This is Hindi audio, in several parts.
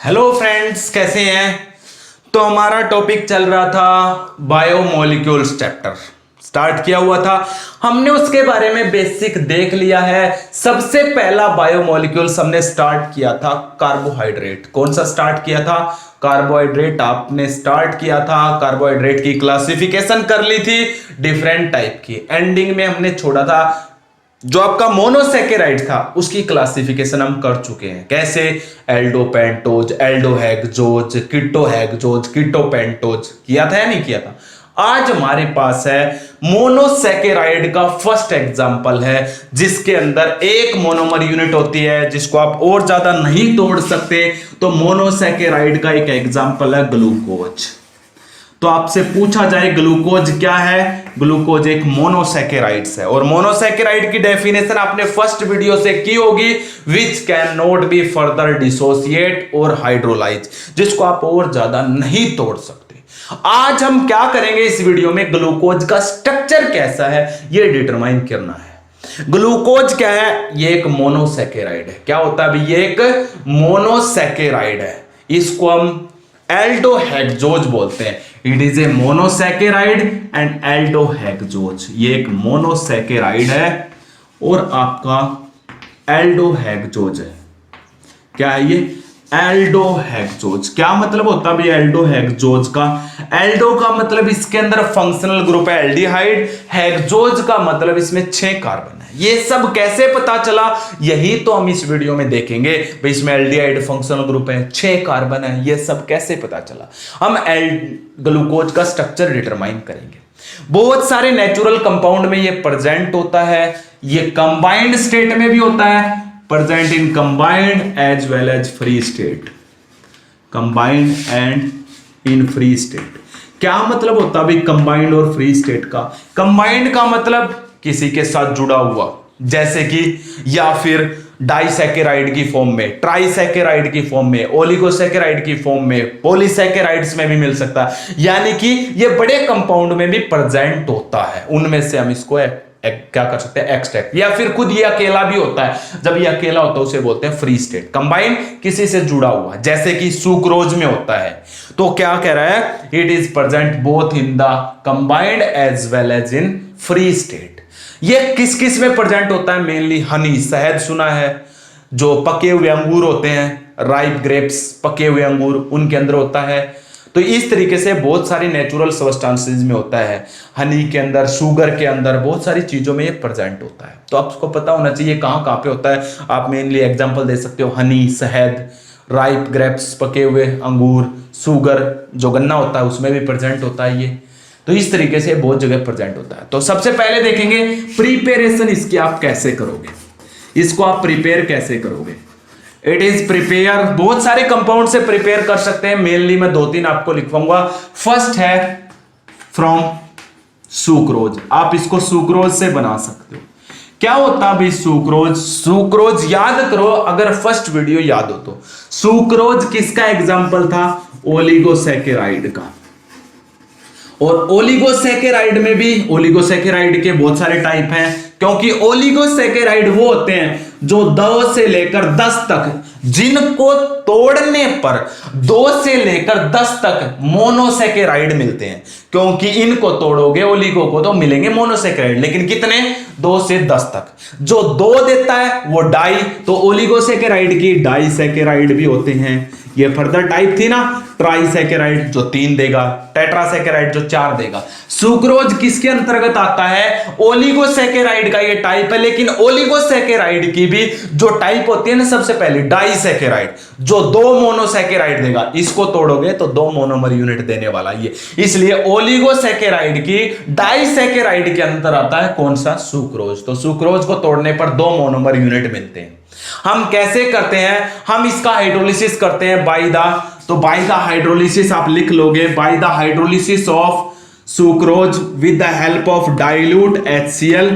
हेलो फ्रेंड्स, कैसे हैं। तो हमारा टॉपिक चल रहा था बायोमोलिक्यूल्स चैप्टर स्टार्ट किया हुआ था। हमने उसके बारे में बेसिक देख लिया है। सबसे पहला बायोमोलिक्यूल्स हमने स्टार्ट किया था कार्बोहाइड्रेट। कौन सा स्टार्ट किया था? कार्बोहाइड्रेट आपने स्टार्ट किया था। कार्बोहाइड्रेट की क्लासिफिकेशन कर ली थी डिफरेंट टाइप की। एंडिंग में हमने छोड़ा था जो आपका मोनोसेकेराइड था उसकी क्लासिफिकेशन हम कर चुके हैं। कैसे? एल्डोपेंटोज, एल्डोहेक्सोज, कीटोहेक्सोज, कीटोपेंटोज। किया था या नहीं किया था? आज हमारे पास है मोनोसेकेराइड का फर्स्ट एग्जांपल है जिसके अंदर एक मोनोमर यूनिट होती है जिसको आप और ज्यादा नहीं तोड़ सकते। तो मोनोसेकेराइड का एक एग्जांपल है ग्लूकोज। तो आपसे पूछा जाए ग्लूकोज क्या है? ग्लूकोज एक मोनोसैकेराइड्स है। और मोनोसैकेराइड की डेफिनेशन आपने फर्स्ट वीडियो से की होगी, which can not be further dissociate और हाइड्रोलाइज, जिसको आप और ज्यादा नहीं तोड़ सकते। आज हम क्या करेंगे इस वीडियो में? ग्लूकोज का स्ट्रक्चर कैसा है यह डिटरमाइन करना है। ग्लूकोज क्या है? ये एक मोनोसैकेराइड है। क्या होता है अभी? ये एक मोनोसैकेराइड है। इसको हम एल्डोहेक्सोज बोलते हैं। It is a monosaccharide and aldohexose. ये एक मोनोसैकेराइड है और आपका एल्डोहेक्सोज है। क्या है ये? एल्डोहेक्सोज। क्या मतलब होता है भाई एल्डोहेक्सोज का? एल्डो का मतलब इसके अंदर फंक्शनल ग्रुप है एल्डिहाइड। हेक्सोज का मतलब इसमें 6 कार्बन है। ये सब कैसे पता चला यही तो हम इस वीडियो में देखेंगे। भाई इसमें एल्डिहाइड फंक्शनल ग्रुप है, 6 कार्बन है, ये सब कैसे पता चला। हम ग्लूकोज का स्ट्रक्चर डिटरमाइन करेंगे। बहुत सारे नेचुरल कंपाउंड में ये प्रेजेंट होता है। ये कंबाइंड स्टेट में भी होता है, present in combined as well as free state। combined and in free state क्या मतलब होता है भाई combined और free state का? combined का मतलब किसी के साथ जुड़ा हुआ, जैसे कि या फिर डाइसैकेराइड की फॉर्म में, ट्राइसैकेराइड की फॉर्म में, ओलिगोसैकेराइड की फॉर्म में, पॉलीसैकेराइड्स में भी मिल सकता है। यानी कि ये बड़े कंपाउंड में भी प्रेजेंट होता है। उनमें से हम इसको क्या कर सकते हैं? एक्सट्रैक्ट। या फिर खुद ये अकेला भी होता है। जब ये अकेला होता है उसे बोलते हैं फ्री स्टेट। कंबाइन किसी से जुड़ा हुआ, जैसे कि सुक्रोज में होता है। तो क्या कह रहा है? It is present both in the combined as well as in free state. ये किस किस में प्रेजेंट होता है? मेनली हनी, शहद सुना है, जो पके हुए अंगूर होते हैं, राइप ग्रेप्स, पके हुए अंगूर, उनके अंदर होता है। तो इस तरीके से बहुत सारी नेचुरल सब्सटेंसेस में होता है। हनी के अंदर, शुगर के अंदर, बहुत सारी चीजों में ये प्रेजेंट होता है। तो आपको पता होना चाहिए कहां कहां पे होता है। आप मेनली एग्जांपल दे सकते हो हनी, शहद, राइप ग्रेप्स, पके हुए अंगूर, शुगर जो गन्ना होता है उसमें भी प्रेजेंट होता है ये। तो इस तरीके से बहुत जगह प्रेजेंट होता है। तो सबसे पहले देखेंगे प्रिपेरेशन इसकी आप कैसे करोगे। इसको आप प्रिपेयर कैसे करोगे? इट इज प्रिपेयर, बहुत सारे कंपाउंड से प्रिपेयर कर सकते हैं। मेनली मैं 2-3 आपको लिखवाऊंगा। फर्स्ट है फ्रॉम सुक्रोज। आप इसको सुक्रोज से बना सकते हो। क्या होता है भाई सुक्रोज? सुक्रोज याद करो, अगर फर्स्ट वीडियो याद हो तो। सुक्रोज किसका एग्जांपल था? ओलिगोसैकेराइड का। और ओलिगोसैकेराइड में भी, ओलिगोसैकेराइड के बहुत सारे टाइप हैं, क्योंकि ओलिगोसैकेराइड वो होते हैं जो 2 से लेकर 10 तक, जिनको तोड़ने पर 2 से लेकर 10 तक मोनोसैकेराइड मिलते हैं। क्योंकि इनको तोड़ोगे ओलिगो को तो मिलेंगे मोनोसैकेराइड, लेकिन कितने? 2 से 10 तक। जो 2 देता है वो डाई, तो ओलिगोसैकेराइड की डाइसैकेराइड भी होते हैं। ये फर्दर टाइप थी ना ट्राइसैकेराइड जो 3 देगा, टेट्रासैकेराइड जो 4 देगा। सुक्रोज किसके अंतर्गत आता है? ओलिगोसैकेराइड का ये टाइप है। लेकिन ओलिगोसैकेराइड की भी जो टाइप होती है ना, सबसे पहले डाइसैकेराइड जो 2 मोनोसैकेराइड देगा। इसको तोड़ोगे तो 2 मोनोमर यूनिट देने वाला ये। इसलिए ओलिगोसैकेराइड की डाइसैकेराइड के अंतर आता है कौन सा? सुक्रोज। तो सुक्रोज को तोड़ने पर 2 मोनोमर यूनिट मिलते हैं। हम कैसे करते हैं? हम इसका हाइड्रोलिसिस करते हैं बाय द, तो बाय द हाइड्रोलिसिस आप लिख लोगे, by the hydrolysis of sucrose with the help of dilute HCl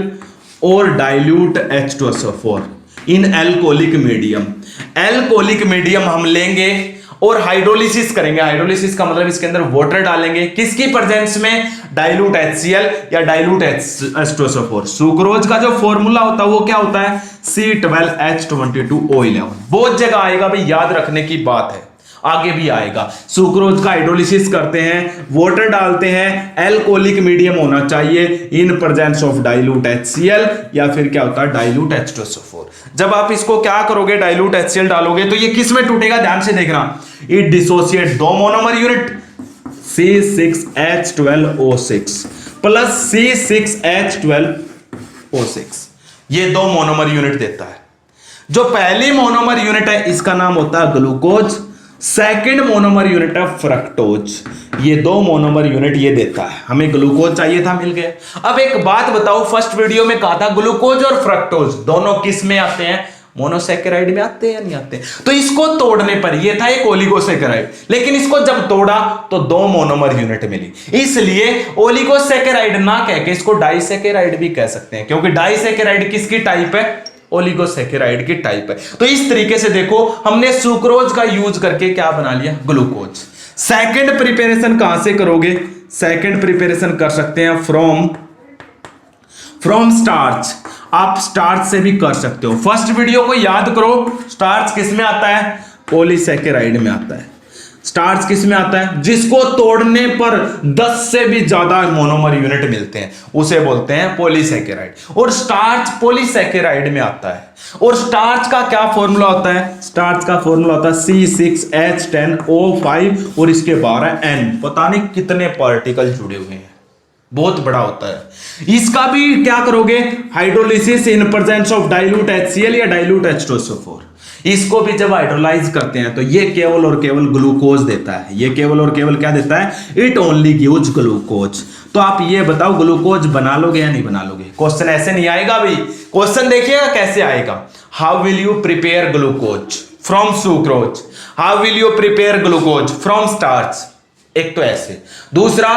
और डाइल्यूट H2SO4 इन एल्कोहलिक मीडियम। एल्कोहलिक मीडियम हम लेंगे और हाइड्रोलिसिस करेंगे। हाइड्रोलिसिस का मतलब इसके अंदर वाटर डालेंगे। किसकी प्रेजेंस में? डाइल्यूट HCl या डाइल्यूट H2SO4। सुक्रोज का जो फॉर्मूला होता है वो क्या होता है? C12H22O11। बहुत जगह आएगा भाई, याद रखने की बात है। आगे भी आएगा। सुक्रोज का हाइड्रोलिसिस करते हैं, वाटर डालते हैं, एल्कोहलिक मीडियम होना चाहिए in presence of dilute HCl या फिर क्या होता है डाइल्यूट H2SO4। जब आप इसको क्या करोगे डाइल्यूट HCl डालोगे तो ये किस में टूटेगा, ध्यान से देखना, it dissociate 2 monomer unit C6H12O6 plus C6H12O6, ये 2 मोनोमर यूनिट देता है। जो पहली मोनोमर यूनिट है इसका नाम होता है ग्लूकोज, सेकंड मोनोमर यूनिट है फ्रक्टोज। ये 2 मोनोमर यूनिट ये देता है। हमें ग्लूकोज चाहिए था, मिल गया। अब एक बात बताओ, फर्स्ट वीडियो में कहा था ग्लूकोज और फ्रक्टोज दोनों किस में आते हैं, मोनोसैकेराइड में आते हैं या नहीं आते। तो इसको तोड़ने पर ये था एक ओलिगोसैकेराइड, लेकिन इसको जब तोड़ा तो 2 मोनोमर यूनिट मिली, इसलिए ओलिगोसैकेराइड ना कह के इसको डाइसैकेराइड भी कह सकते हैं, क्योंकि डाइसैकेराइड किसकी टाइप है, ओलिगोसैकेराइड की टाइप है। तो इस तरीके से देखो हमने सुक्रोज का यूज करके क्या बना लिया, ग्लूकोज। सेकंड प्रिपरेशन कहां से करोगे, सेकंड प्रिपरेशन कर सकते हैं फ्रॉम स्टार्च। आप स्टार्च से भी कर सकते हो। फर्स्ट वीडियो को याद करो, स्टार्च किस में आता है, पॉलीसैकेराइड में आता है। स्टार्च किस में आता है, जिसको तोड़ने पर 10 से भी ज्यादा मोनोमर यूनिट मिलते हैं उसे बोलते हैं पॉलीसैकेराइड। और स्टार्च पॉलीसैकेराइड में आता है। और स्टार्च का क्या फॉर्मूला होता है, स्टार्च का फॉर्मूला होता है C6H10O5 और इसके 12 N, पता नहीं कितने पार्टिकल जुड़े हुए हैं, बहुत बड़ा होता है। इसका भी क्या करोगे, hydrolysis in presence of dilute HCl या डाइल्यूट H2SO4। इसको भी जब हाइड्रोलाइज करते हैं तो ये केवल और केवल ग्लूकोज देता है। ये केवल और केवल क्या देता है, इट ओनली गिव्स ग्लूकोज। तो आप ये बताओ ग्लूकोज बना लोगे या नहीं बना लोगे। क्वेश्चन ऐसे नहीं आएगा भाई, क्वेश्चन देखिएगा कैसे आएगा। How will you prepare glucose from sucrose, how will you prepare glucose from starch, एक तो ऐसे। दूसरा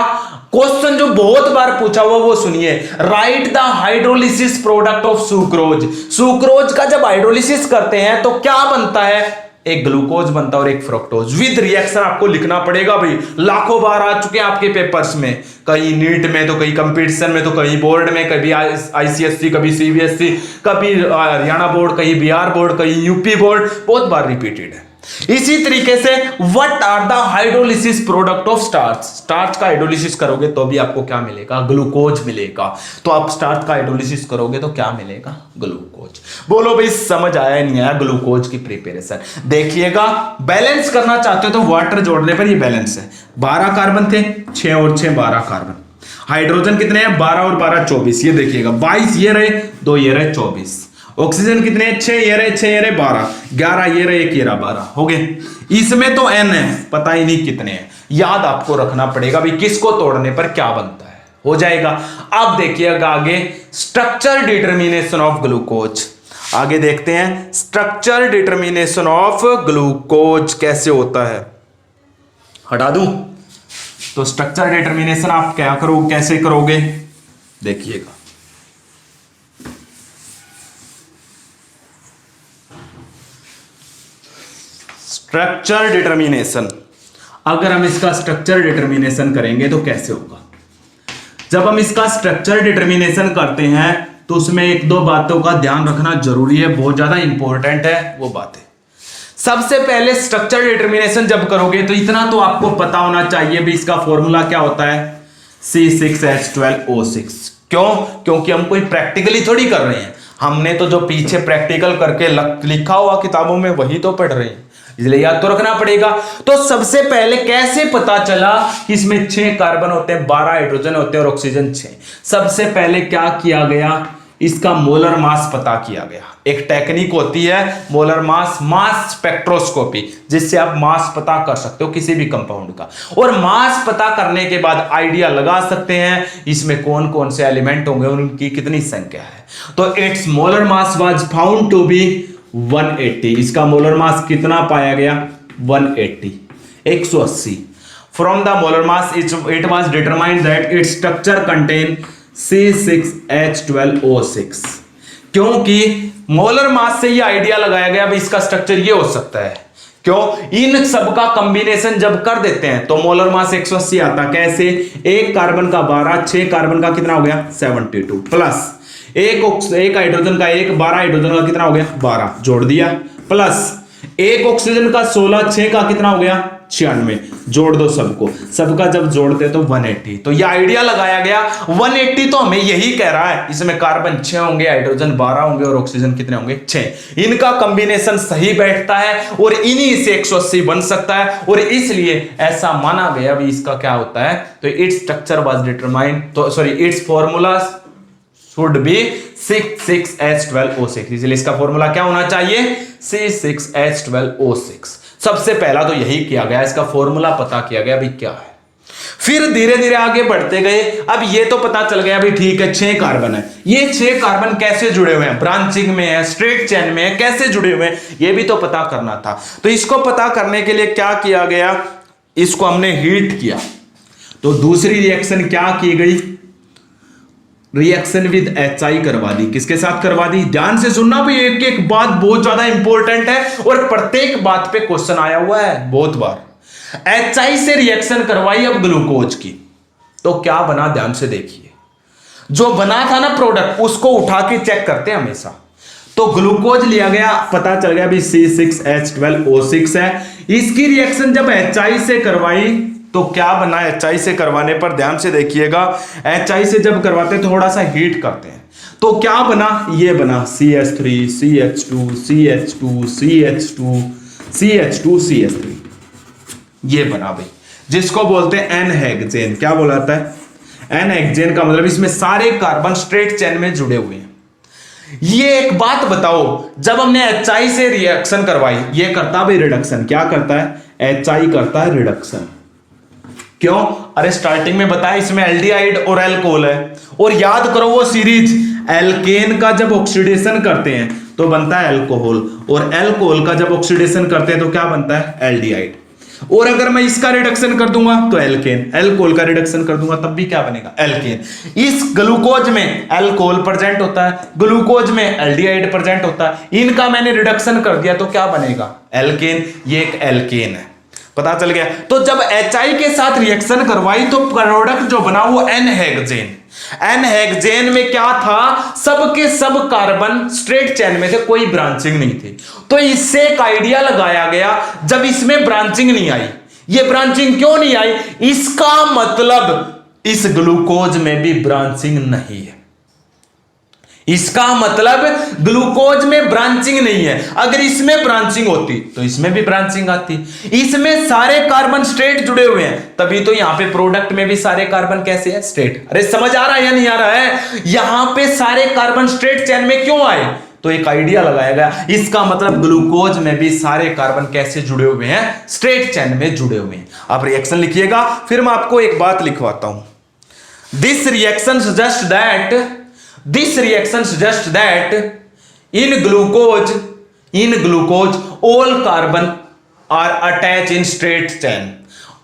क्वेश्चन जो बहुत बार पूछा हुआ वो सुनिए, right the hydrolysis product of sucrose. Sucrose का जब हाइड्रोलिसिस करते हैं तो क्या बनता है, एक ग्लूकोज बनता है और एक फ्रक्टोज विद रिएक्शन। आपको लिखना पड़ेगा भाई, लाखों बार आ चुके हैं आपके पेपर्स में, कहीं नीट में तो कहीं कंपटीशन में तो कहीं बोर्ड में, कभी ICSE कभी CBSE कभी हरियाणा बोर्ड कहीं बिहार बोर्ड कहीं यूपी बोर्ड, बहुत बार रिपीटेड है। इसी तरीके से what are the hydrolysis product of starch, starch का हाइड्रोलिसिस करोगे तो भी आपको क्या मिलेगा, ग्लूकोज मिलेगा। तो आप स्टार्च का हाइड्रोलिसिस करोगे तो क्या मिलेगा, ग्लूकोज। बोलो भाई समझ आया नहीं आया ग्लूकोज की प्रिपरेशन। देखिएगा बैलेंस करना चाहते हो तो वाटर जोड़ने पर ये बैलेंस है। 12 कार्बन थे, 6 और 6 12 कार्बन। हाइड्रोजन कितने हैं, 12 और 12 24। ये देखिएगा 22 ये रहे, 2 ये रहे 24। ऑक्सीजन कितने हैं, 6 ये रहे 6 ये रहे 12, 11 ये रहे 1 ये रहा 12 हो गए। इसमें तो N है, पता ही नहीं कितने हैं, याद आपको रखना पड़ेगा भाई किसको तोड़ने पर क्या बनता है, हो जाएगा। अब देखिएगा आगे स्ट्रक्चर डिटर्मिनेशन ऑफ ग्लूकोज। आगे देखते हैं स्ट्रक्चर डिटर्मिनेशन ऑफ ग्लूकोज कैसे होता है। हटा दूं तो स्ट्रक्चर डिटर्मिनेशन आप क्या करो, कैसे करोगे, देखिएगा। स्ट्रक्चर डिटर्मिनेशन, अगर हम इसका स्ट्रक्चर डिटर्मिनेशन करेंगे तो कैसे होगा। जब हम इसका स्ट्रक्चर डिटर्मिनेशन करते हैं तो उसमें 1-2 बातों का ध्यान रखना जरूरी है, बहुत ज्यादा इंपॉर्टेंट है वो बातें। सबसे पहले स्ट्रक्चर डिटर्मिनेशन जब करोगे तो इतना तो आपको पता होना चाहिए भी इसका फॉर्मूला क्या होता है, C6H12O6। क्यों, क्योंकि हम कोई प्रैक्टिकली थोड़ी कर रहे हैं, हमने तो जो पीछे प्रैक्टिकल करके लिखा हुआ किताबों में वही तो पढ़ रहे हैं, इसलिए याद तो रखना पड़ेगा। तो सबसे पहले कैसे पता चला कि इसमें 6 कार्बन होते हैं, 12 हाइड्रोजन होते हैं और ऑक्सीजन 6। सबसे पहले क्या किया गया, इसका मोलर मास पता किया गया। एक टेक्निक होती है मोलर मास, मास स्पेक्ट्रोस्कोपी, जिससे आप मास पता कर सकते हो किसी भी कंपाउंड का। और मास पता करने के बाद आइडिया लगा सकते हैं इसमें कौन कौन से एलिमेंट होंगे, उनकी कितनी संख्या है। तो its molar mass was found to be 180। इसका मोलर मास कितना पाया गया, 180, 180। From the molar mass it was determined that its structure contain C6H12O6। क्योंकि मोलर मास से ये आइडिया लगाया गया भाई इसका स्ट्रक्चर ये हो सकता है। क्यों, इन सब का कॉम्बिनेशन जब कर देते हैं तो मोलर मास 180 आता। कैसे, 1 कार्बन का 12, 6 कार्बन का कितना हो गया 72, प्लस एक हाइड्रोजन का 1, 12 हाइड्रोजन का कितना हो गया 12, जोड़ दिया, प्लस एक ऑक्सीजन का 16, 6 का कितना हो गया 96, जोड़ दो सबको, सबका जब जोड़ते तो 180। तो ये आइडिया लगाया गया 180, तो हमें यही कह रहा है इसमें कार्बन 6 होंगे, हाइड्रोजन 12 होंगे और ऑक्सीजन कितने होंगे 6। इनका कॉम्बिनेशन सही बैठता है और इन्हीं से 180 बन सकता है, और इसलिए ऐसा माना गया भी इसका क्या होता है, तो इट्स स्ट्रक्चर वाज डिटरमाइंड, तो sorry it's formula should be C6H12O6, इसलिए इसका फॉर्मूला क्या होना चाहिए C6H12O6। सबसे पहला तो यही किया गया, इसका फॉर्मूला पता किया गया भी क्या है। फिर धीरे धीरे आगे बढ़ते गए, अब ये तो पता चल गया भी ठीक है 6 कार्बन है, ये 6 कार्बन कैसे जुड़े हुए हैं, ब्रांचिंग में है, स्ट्रेट चेन में है, कैसे जुड़े हुए हैं ये भी तो पता करना था। तो इसको पता करने के लिए क्या किया गया, इसको हमने हीट किया। तो दूसरी रिएक्शन क्या की गई, रिएक्शन विद HI करवा दी। किसके साथ करवा दी, ध्यान से सुनना भी, एक एक बात बहुत ज्यादा इंपॉर्टेंट है और प्रत्येक बात पे क्वेश्चन आया हुआ है बहुत बार। HI से रिएक्शन करवाई अब ग्लूकोज की, तो क्या बना ध्यान से देखिए, जो बना था ना प्रोडक्ट उसको उठा के चेक करते हैं हमेशा। तो ग्लूकोज लिया गया, पता चल गया भी C6H12O6 है। इसकी रिएक्शन जब HI से करवाई तो क्या बना, HI से करवाने पर ध्यान से देखिएगा, HI से जब करवाते हैं थोड़ा सा हीट करते हैं तो क्या बना, ये बना CH3 CH2 CH2 CH2 CH2 CH3, ये बना भाई, जिसको बोलते हैं एन-हेक्सेन। क्या बोलाता है एन-हेक्सेन का मतलब इसमें सारे कार्बन स्ट्रेट चेन में जुड़े हुए हैं। ये एक बात बताओ, जब हमने HI से रिएक्शन करवाई, ये करता भाई रिडक्शन, क्या करता है HI करता है रिडक्शन। क्यों, अरे स्टार्टिंग में बताया इसमें एल्डिहाइड और एल्कोहल है, और याद करो वो सीरीज, एल्केन का जब ऑक्सीडेशन करते हैं तो बनता है एल्कोहल, और एल्कोहल का जब ऑक्सीडेशन करते हैं तो क्या बनता है एल्डिहाइड। और अगर मैं इसका रिडक्शन कर दूंगा तो एल्केन, एल्कोहल का रिडक्शन कर दूंगा तब भी क्या बनेगा एल्केन। इस ग्लूकोज में एल्कोहल प्रेजेंट होता है, ग्लूकोज में एल्डिहाइड प्रेजेंट होता है, इनका मैंने रिडक्शन कर दिया तो क्या बनेगा एल्केन, ये एक एल्केन है, पता चल गया। तो जब HI के साथ रिएक्शन करवाई तो प्रोडक्ट जो बना वो एन-हेक्सेन। एन-हेक्सेन में क्या था, सबके सब कार्बन स्ट्रेट चेन में थे, कोई ब्रांचिंग नहीं थी। तो इससे एक आइडिया लगाया गया, जब इसमें ब्रांचिंग नहीं आई, ये ब्रांचिंग क्यों नहीं आई, इसका मतलब इस ग्लूकोज में भी ब्रांचिंग नहीं है। इसका मतलब ग्लूकोज में ब्रांचिंग नहीं है। अगर इसमें ब्रांचिंग होती तो इसमें भी ब्रांचिंग आती। इसमें सारे कार्बन स्ट्रेट जुड़े हुए हैं, तभी तो यहां पे प्रोडक्ट में भी सारे कार्बन कैसे है स्ट्रेट। अरे समझ आ रहा है या नहीं आ रहा है, यहां पे सारे कार्बन स्ट्रेट चेन में क्यों आए, तो एक आइडिया लगाया गया, इसका मतलब ग्लूकोज में भी सारे कार्बन कैसे जुड़े हुए हैं, स्ट्रेट चेन में जुड़े हुए हैं। आप रिएक्शन लिखिएगा, फिर मैं आपको एक बात लिखवाता हूं। This reaction suggests that in glucose all carbon are attached in straight chain,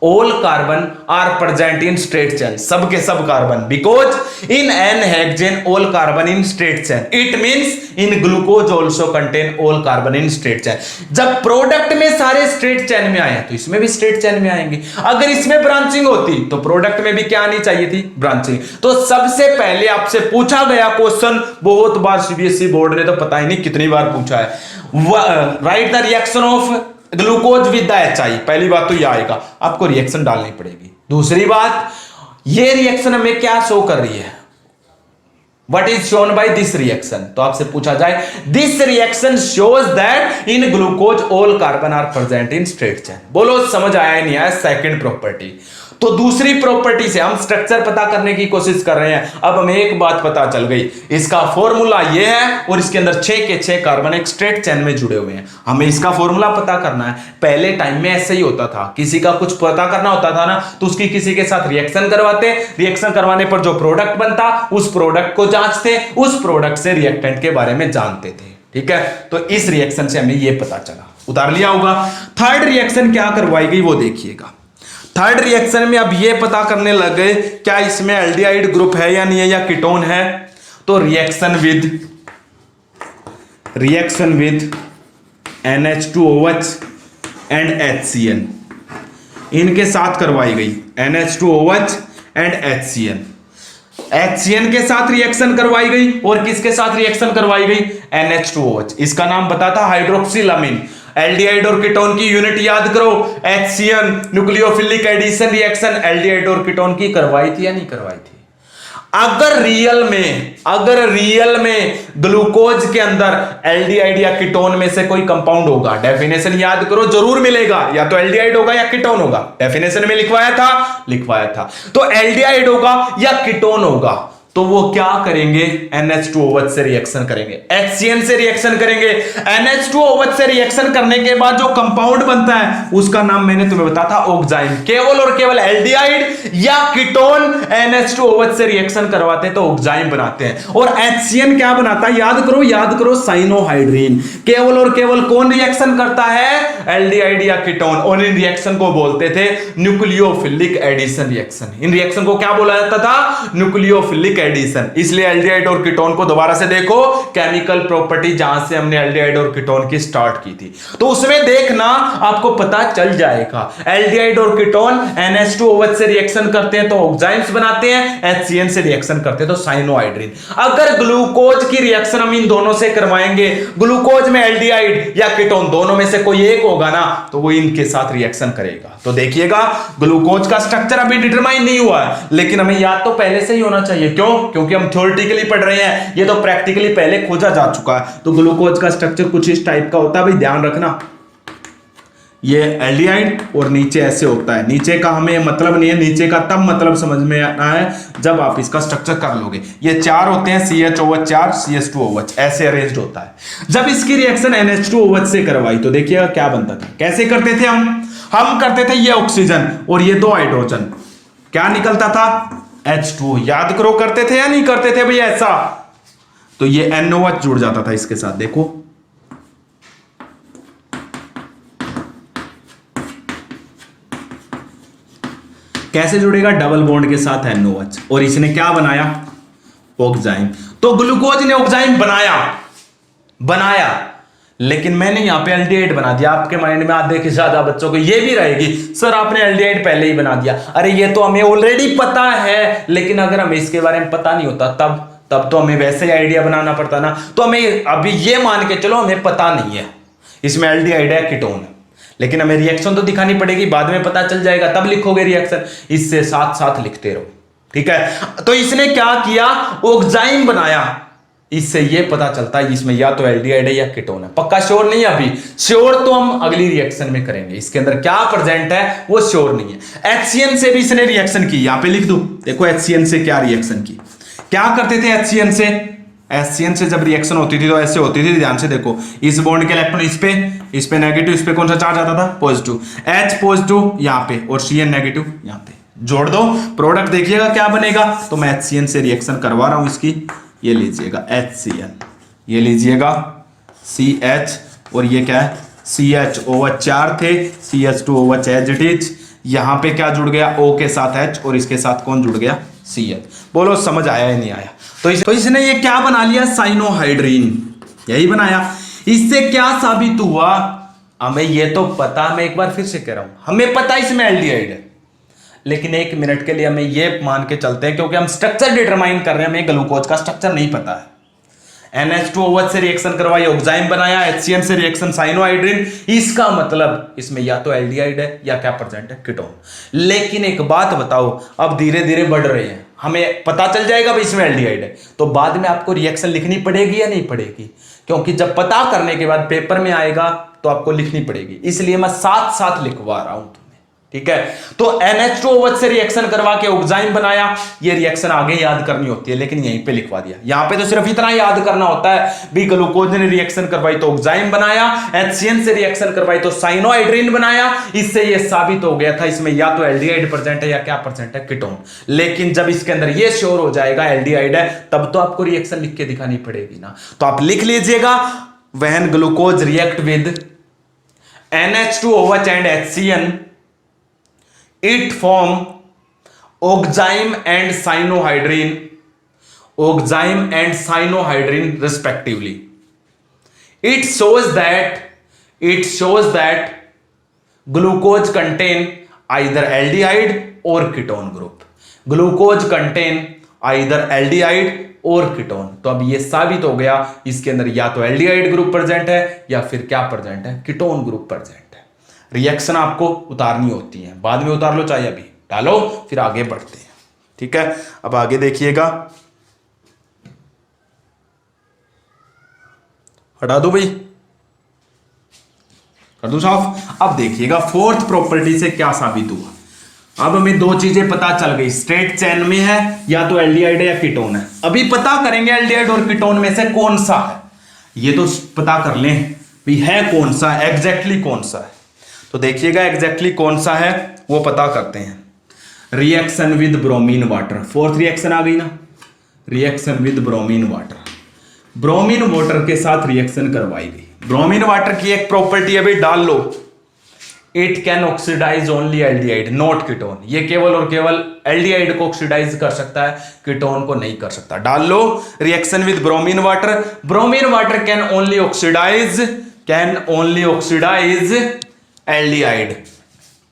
all carbon are present in straight chain, सबके सब carbon, because in n-hexane all carbon in straight chain, it means in glucose also contain all carbon in straight chain। जब प्रोडक्ट में सारे स्ट्रेट चेन में आए तो इसमें भी स्ट्रेट चेन में आएंगे। अगर इसमें ब्रांचिंग होती तो प्रोडक्ट में भी क्या आनी चाहिए थी, ब्रांचिंग। तो सबसे पहले आपसे पूछा गया क्वेश्चन, बहुत बार सीबीएसई बोर्ड ने तो पता ही नहीं कितनी बार पूछा है, right the reaction of glucose with the HI। पहली बात तो यह आएगा, आपको रिएक्शन डालनी पड़ेगी। दूसरी बात, ये रिएक्शन हमें क्या शो कर रही है, what is shown by this reaction. तो आपसे पूछा जाए, this reaction shows that in glucose all carbon are present in straight chain. बोलो समझ आया नहीं आया, सेकंड प्रॉपर्टी। तो दूसरी प्रॉपर्टी से हम स्ट्रक्चर पता करने की कोशिश कर रहे हैं। अब हमें एक बात पता चल गई, इसका फॉर्मूला ये है और इसके अंदर 6 के 6 कार्बन एक स्ट्रेट चेन में जुड़े हुए हैं। हमें इसका फॉर्मूला पता करना है। पहले टाइम में ऐसे ही होता था, किसी का कुछ पता करना होता था ना, तो उसकी किसी के साथ रिएक्शन करवाते, रिएक्शन करवाने पर जो प्रोडक्ट बनता उस प्रोडक्ट को जांचते, उस प्रोडक्ट से रिएक्टेंट के बारे में जानते थे। ठीक है, तो इस रिएक्शन से हमें यह पता चला, उतार लिया होगा। थर्ड रिएक्शन क्या करवाई गई वो देखिएगा। थर्ड रिएक्शन में अब ये पता करने लग गए क्या इसमें एल्डिहाइड ग्रुप है या नहीं है, या कीटोन है। तो reaction with NH2OH and HCN इनके साथ करवाई गई, NH2OH एंड HCN के साथ रिएक्शन करवाई गई, और किसके साथ रिएक्शन करवाई गई, NH2OH। इसका नाम बता था हाइड्रोक्सिलामीन। एल्डिहाइड और कीटोन की यूनिट याद करो, HCN, nucleophilic addition reaction aldehyde और कीटोन की करवाई थी या नहीं करवाई थी? अगर रियल में ग्लूकोज के अंदर एल्डिहाइड या कीटोन में से कोई कंपाउंड होगा, डेफिनेशन याद करो, जरूर मिलेगा, या तो एल्डिहाइड होगा या कीटोन होगा। डेफिनेशन में लिखवाया था। तो एल्डिहाइड होगा या कीटोन होगा तो वो क्या करेंगे, NH2OH से रिएक्शन करेंगे, HCN से रिएक्शन करेंगे। NH2OH से रिएक्शन करने के बाद जो कंपाउंड बनता है उसका नाम मैंने तुम्हें बताया था ऑक्साइम। केवल और केवल एल्डिहाइड या कीटोन NH2OH से रिएक्शन करवाते हैं तो ऑक्साइम बनाते हैं। और HCN क्या बनाता है, याद करो साइनोहाइड्रीन। केवल और केवल कौन रिएक्शन करता है, एल्डिहाइड या कीटोन, और इन रिएक्शन को बोलते थे न्यूक्लियोफिलिक एडिशन रिएक्शन। इन रिएक्शन को क्या बोला जाता था, न्यूक्लियोफिलिक एडिशन। इसलिए एल्डिहाइड और कीटोन को दोबारा से देखो, केमिकल प्रॉपर्टी जहां से हमने एल्डिहाइड और कीटोन की स्टार्ट की थी, तो उसमें देखना आपको पता चल जाएगा। एल्डिहाइड और कीटोन NH2OH से रिएक्शन करते हैं तो ऑक्साइम्स बनाते हैं, HCN से रिएक्शन करते हैं तो साइनोहाइड्रीन। अगर ग्लूकोज की रिएक्शन हम इन दोनों से करवाएंगे, ग्लूकोज में एल्डिहाइड या कीटोन दोनों में से कोई एक होगा ना, तो वो इनके साथ रिएक्शन करेगा। तो देखिएगा ग्लूकोज का स्ट्रक्चर अभी डिटरमाइन नहीं हुआ है, लेकिन हमें याद तो पहले से ही होना चाहिए। क्यों? क्योंकि हम थ्योरेटिकली पढ़ रहे हैं, ये तो प्रैक्टिकली पहले खोजा जा चुका है। तो ग्लूकोज का स्ट्रक्चर कुछ इस टाइप का होता है, भाई ध्यान रखना। ये एल्डिहाइड और नीचे ऐसे होता है। नीचे का हमें मतलब नहीं है, नीचे का तब मतलब समझ में आना है जब आप इसका स्ट्रक्चर कर लोगे। ये चार होते हैं, CHOH 4 CH2OH, ऐसे अरेंज्ड होता है। जब इसकी रिएक्शन NH2OH से करवाई तो देखिएगा क्या बनता था। कैसे करते थे हम करते थे ये ऑक्सीजन और ये दो हाइड्रोजन, क्या निकलता था, H2O। याद करो, करते थे या नहीं करते थे भैया ऐसा? तो ये NOH जुड़ जाता था इसके साथ, देखो कैसे जुड़ेगा, डबल बॉन्ड के साथ NOH, और इसने क्या बनाया, ऑक्साइम। तो ग्लूकोज ने ऑक्साइम बनाया, लेकिन मैंने यहां पे एल्डिहाइड बना दिया। आपके माइंड में आधे से ज्यादा बच्चों को ये भी रहेगी, सर आपने एल्डिहाइड पहले ही बना दिया। अरे ये तो हमें ऑलरेडी पता है, लेकिन अगर हमें इसके बारे में पता नहीं होता तब तो हमें वैसे ही आइडिया बनाना पड़ता ना। तो हमें अभी ये मान के चलो हमें पता नहीं है इसमें एल्डिहाइड है कीटोन है, लेकिन हमें रिएक्शन तो दिखानी पड़ेगी, बाद में पता चल जाएगा तब लिखोगे रिएक्शन। इससे साथ साथ लिखते रहो, ठीक है। तो इसने क्या किया, ऑक्साइम बनाया। इससे ये पता चलता है इसमें या तो एल्डिहाइड है या कीटोन है। पक्का श्योर नहीं है अभी, श्योर तो हम अगली रिएक्शन में करेंगे। इसके अंदर क्या प्रेजेंट है वो श्योर नहीं है। HCN से भी इसने रिएक्शन की, यहां पे लिख दो, देखो HCN से क्या रिएक्शन की। क्या करते थे HCN से जब रिएक्शन होती थी तो ऐसे होती थी, ध्यान से देखो, इस बॉन्ड के इलेक्ट्रॉन इस पे नेगेटिव, इस पे कौन सा चार्ज आता था, पॉजिटिव, H पॉजिटिव यहां पे और CN नेगेटिव यहां पे, जोड़ दो, प्रोडक्ट देखिएगा क्या बनेगा। तो मैं HCN से रिएक्शन करवा रहा हूं इसकी, ये लीजिएगा HCN, ये लीजिएगा CH, और ये क्या है CHOH 4 थे, CH2OH एज इट इज। यहां पे क्या जुड़ गया, O के साथ H और इसके साथ कौन जुड़ गया, CH। बोलो समझ आया या नहीं आया? तो इसने ये क्या बना लिया, साइनोहाइड्रीन, यही बनाया। इससे क्या साबित हुआ, हमें ये तो पता, मैं एक बार फिर से कह रहा हूं, हमें पता इसमें एल्डिहाइड है, लेकिन एक मिनट के लिए हमें ये मान के चलते हैं, क्योंकि हम स्ट्रक्चर डिटरमाइन कर रहे हैं, हमें ग्लूकोज का स्ट्रक्चर नहीं पता है। NH2OH से रिएक्शन करवाई, ऑक्साइम बनाया, HCN से रिएक्शन साइनोहाइड्रीन। इसका मतलब इसमें या तो एल्डिहाइड है या क्या प्रेजेंट है, कीटोन। लेकिन एक बात बताओ, अब धीरे धीरे बढ़ रहे हैं, हमें पता चल जाएगा भाई इसमें एल्डिहाइड है, तो बाद में आपको रिएक्शन लिखनी पड़ेगी या नहीं पड़ेगी? क्योंकि जब पता करने के बाद पेपर में आएगा तो आपको लिखनी पड़ेगी, इसलिए मैं साथ साथ लिखवा रहा हूं, ठीक है। तो NH2OH से रिएक्शन करवा के ऑक्साइम बनाया, ये रिएक्शन आगे याद करनी होती है, लेकिन यहीं पे लिखवा दिया। यहां पे तो सिर्फ इतना याद करना होता है, भी ग्लूकोज ने रिएक्शन करवाई तो ऑक्साइम बनाया, HCN से रिएक्शन करवाई तो साइनोहाइड्रीन बनाया। इससे ये साबित हो गया था इसमें या तो एल्डिहाइड प्रेजेंट है या क्या प्रेजेंट है, कीटोन। लेकिन जब इसके अंदर ये श्योर हो जाएगा एल्डिहाइड है, तब तो आपको रिएक्शन लिख के दिखानी पड़ेगी ना। तो आप लिख लीजिएगा, when glucose react with NH2OH and HCN, it form oxime and cyanohydrin respectively. It shows that glucose contain either aldehyde or ketone group. Glucose contain either aldehyde और कीटोन। तो अब ये साबित हो गया इसके अंदर या तो एल्डिहाइड ग्रुप प्रेजेंट है या फिर क्या प्रेजेंट है, कीटोन ग्रुप प्रेजेंट है। रिएक्शन आपको उतारनी होती है, बाद में उतार लो चाहे अभी डालो, फिर आगे बढ़ते हैं। ठीक है, अब आगे देखिएगा, हटा दो भाई, कर दो साफ। अब देखिएगा फोर्थ प्रॉपर्टी से क्या साबित हुआ। अब हमें दो चीजें पता चल गई, स्ट्रेट चेन में है या तो एल्डिहाइड है या कीटोन है। अभी पता करेंगे एल्डिहाइड और कीटोन में से कौन सा है, ये तो पता कर लें भी है कौन सा, एग्जैक्टली कौन सा है। तो देखिएगा एग्जैक्टली कौन सा है वो पता करते हैं। Reaction with bromine water, fourth reaction आ गई ना, reaction with bromine water, bromine water के साथ रिएक्शन करवाई गई। ब्रोमीन वाटर की एक प्रॉपर्टी अभी डाल लो, it can oxidise only aldehyde not ketone. ये केवल और केवल एल्डिहाइड को ऑक्सीडाइज कर सकता है, कीटोन को नहीं कर सकता। डाल लो reaction with bromine water, bromine water can only oxidise aldehyde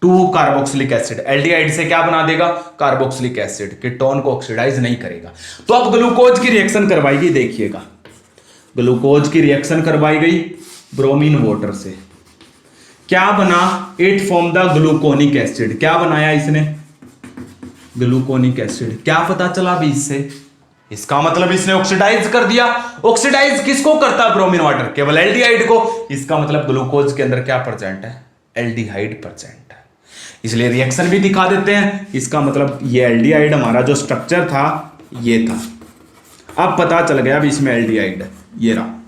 to carboxylic acid. Aldehyde से क्या बना देगा, कार्बोक्सिलिक एसिड, कीटोन को ऑक्सीडाइज नहीं करेगा। तो अब ग्लूकोज की रिएक्शन करवाई गई, देखिएगा ग्लूकोज की रिएक्शन करवाई गई ब्रोमीन वाटर से, क्या बना, it form the gluconic acid. क्या बनाया इसने, ग्लूकोनिक एसिड। क्या पता चला भी इससे, इसका मतलब इसने ऑक्सीडाइज कर दिया। ऑक्सीडाइज किसको करता है ब्रोमीन वाटर, केवल एल्डिहाइड को। इसका मतलब ग्लूकोज के अंदर क्या प्रेजेंट है, एल्डिहाइड प्रेजेंट है। इसलिए रिएक्शन भी दिखा देते हैं, इसका मतलब ये एल्डिहाइड हमारा जो स्ट्रक्चर था ये था। अब पता चल गया अब इसमें एल्डिहाइड है, ये रहा।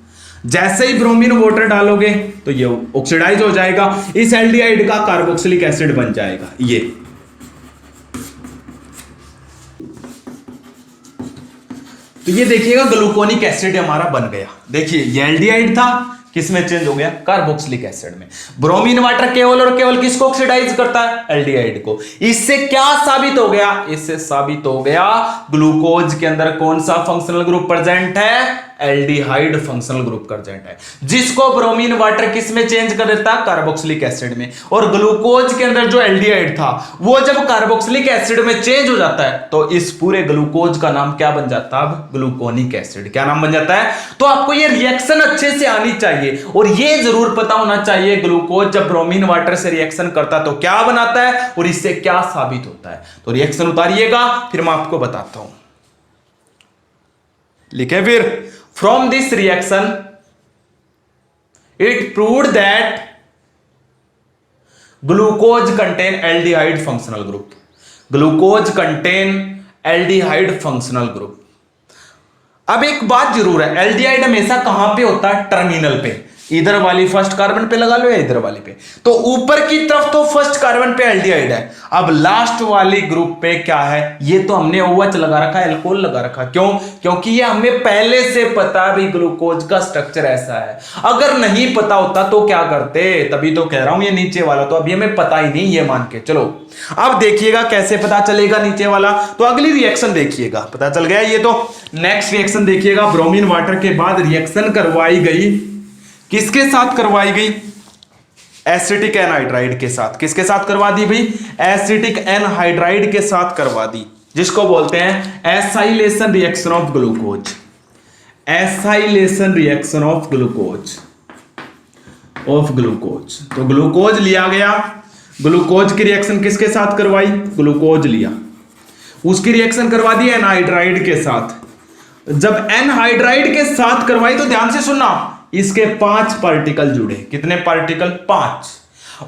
जैसे ही ब्रोमीन वाटर डालोगे तो ये ऑक्सीडाइज हो जाएगा, इस एल्डिहाइड का कार्बोक्सिलिक एसिड बन जाएगा ये। तो ये देखिएगा ग्लूकोनिक एसिड हमारा बन गया। देखिए ये एल्डिहाइड था, किसमें चेंज हो गया, कार्बोक्सिलिक एसिड में। ब्रोमीन वाटर केवल और केवल किसको ऑक्सीडाइज करता है, एल्डिहाइड को। इससे क्या साबित हो गया, इससे साबित हो गया ग्लूकोज के अंदर कौन सा फंक्शनल ग्रुप प्रेजेंट है, एल्डिहाइड फंक्शनल ग्रुप प्रेजेंट है, जिसको ब्रोमीन वाटर किस में चेंज कर देता है, कार्बोक्सिलिक एसिड में। और ग्लूकोज के अंदर जो एल्डिहाइड था वो जब कार्बोक्सिलिक एसिड में चेंज हो जाता है तो इस पूरे ग्लूकोज का नाम क्या बन जाता है, अब ग्लूकोनिक एसिड। क्या नाम बन जाता है। तो आपको ये रिएक्शन अच्छे से आनी चाहिए और ये जरूर पता होना चाहिए ग्लूकोज जब ब्रोमीन वाटर से रिएक्शन करता है तो क्या बनाता है और इससे क्या साबित होता है। तो रिएक्शन उतारिएगा फिर मैं आपको बताता हूं, लिखे फिर। From this reaction, it proved that glucose contain aldehyde functional group. Glucose contain aldehyde functional group. अब एक बात जरूर है, एल्डिहाइड हमेशा कहां पे होता है, टर्मिनल पे। इधर वाली फर्स्ट कार्बन पे लगा लो या इधर वाली पे, तो ऊपर की तरफ तो फर्स्ट कार्बन पे एल्डिहाइड है। अब लास्ट वाली ग्रुप पे क्या है, ये तो हमने OH लगा रखा है, अल्कोहल लगा रखा। क्यों, क्योंकि ये हमें पहले से पता भी ग्लूकोज का स्ट्रक्चर ऐसा है। अगर नहीं पता होता तो क्या करते, तभी तो कह रहा हूं ये नीचे वाला तो अभी हमें पता ही नहीं, ये मान के चलो। अब देखिएगा कैसे पता चलेगा नीचे वाला, तो अगली रिएक्शन देखिएगा, पता चल गया ये तो। नेक्स्ट रिएक्शन देखिएगा, ब्रोमीन वाटर के बाद रिएक्शन करवाई गई, किसके साथ करवाई गई, एसिटिक एनहाइड्राइड के साथ। किसके साथ करवा दी भाई, एसिटिक एनहाइड्राइड के साथ करवा दी, जिसको बोलते हैं acylation reaction of glucose. Acylation reaction of glucose, तो ग्लूकोज लिया गया, ग्लूकोज की रिएक्शन किसके साथ करवाई, ग्लूकोज लिया, उसकी रिएक्शन करवा दी एनहाइड्राइड के साथ। जब एनहाइड्राइड के साथ करवाई तो ध्यान से सुनना, इसके 5 पार्टिकल जुड़े। कितने पार्टिकल, 5।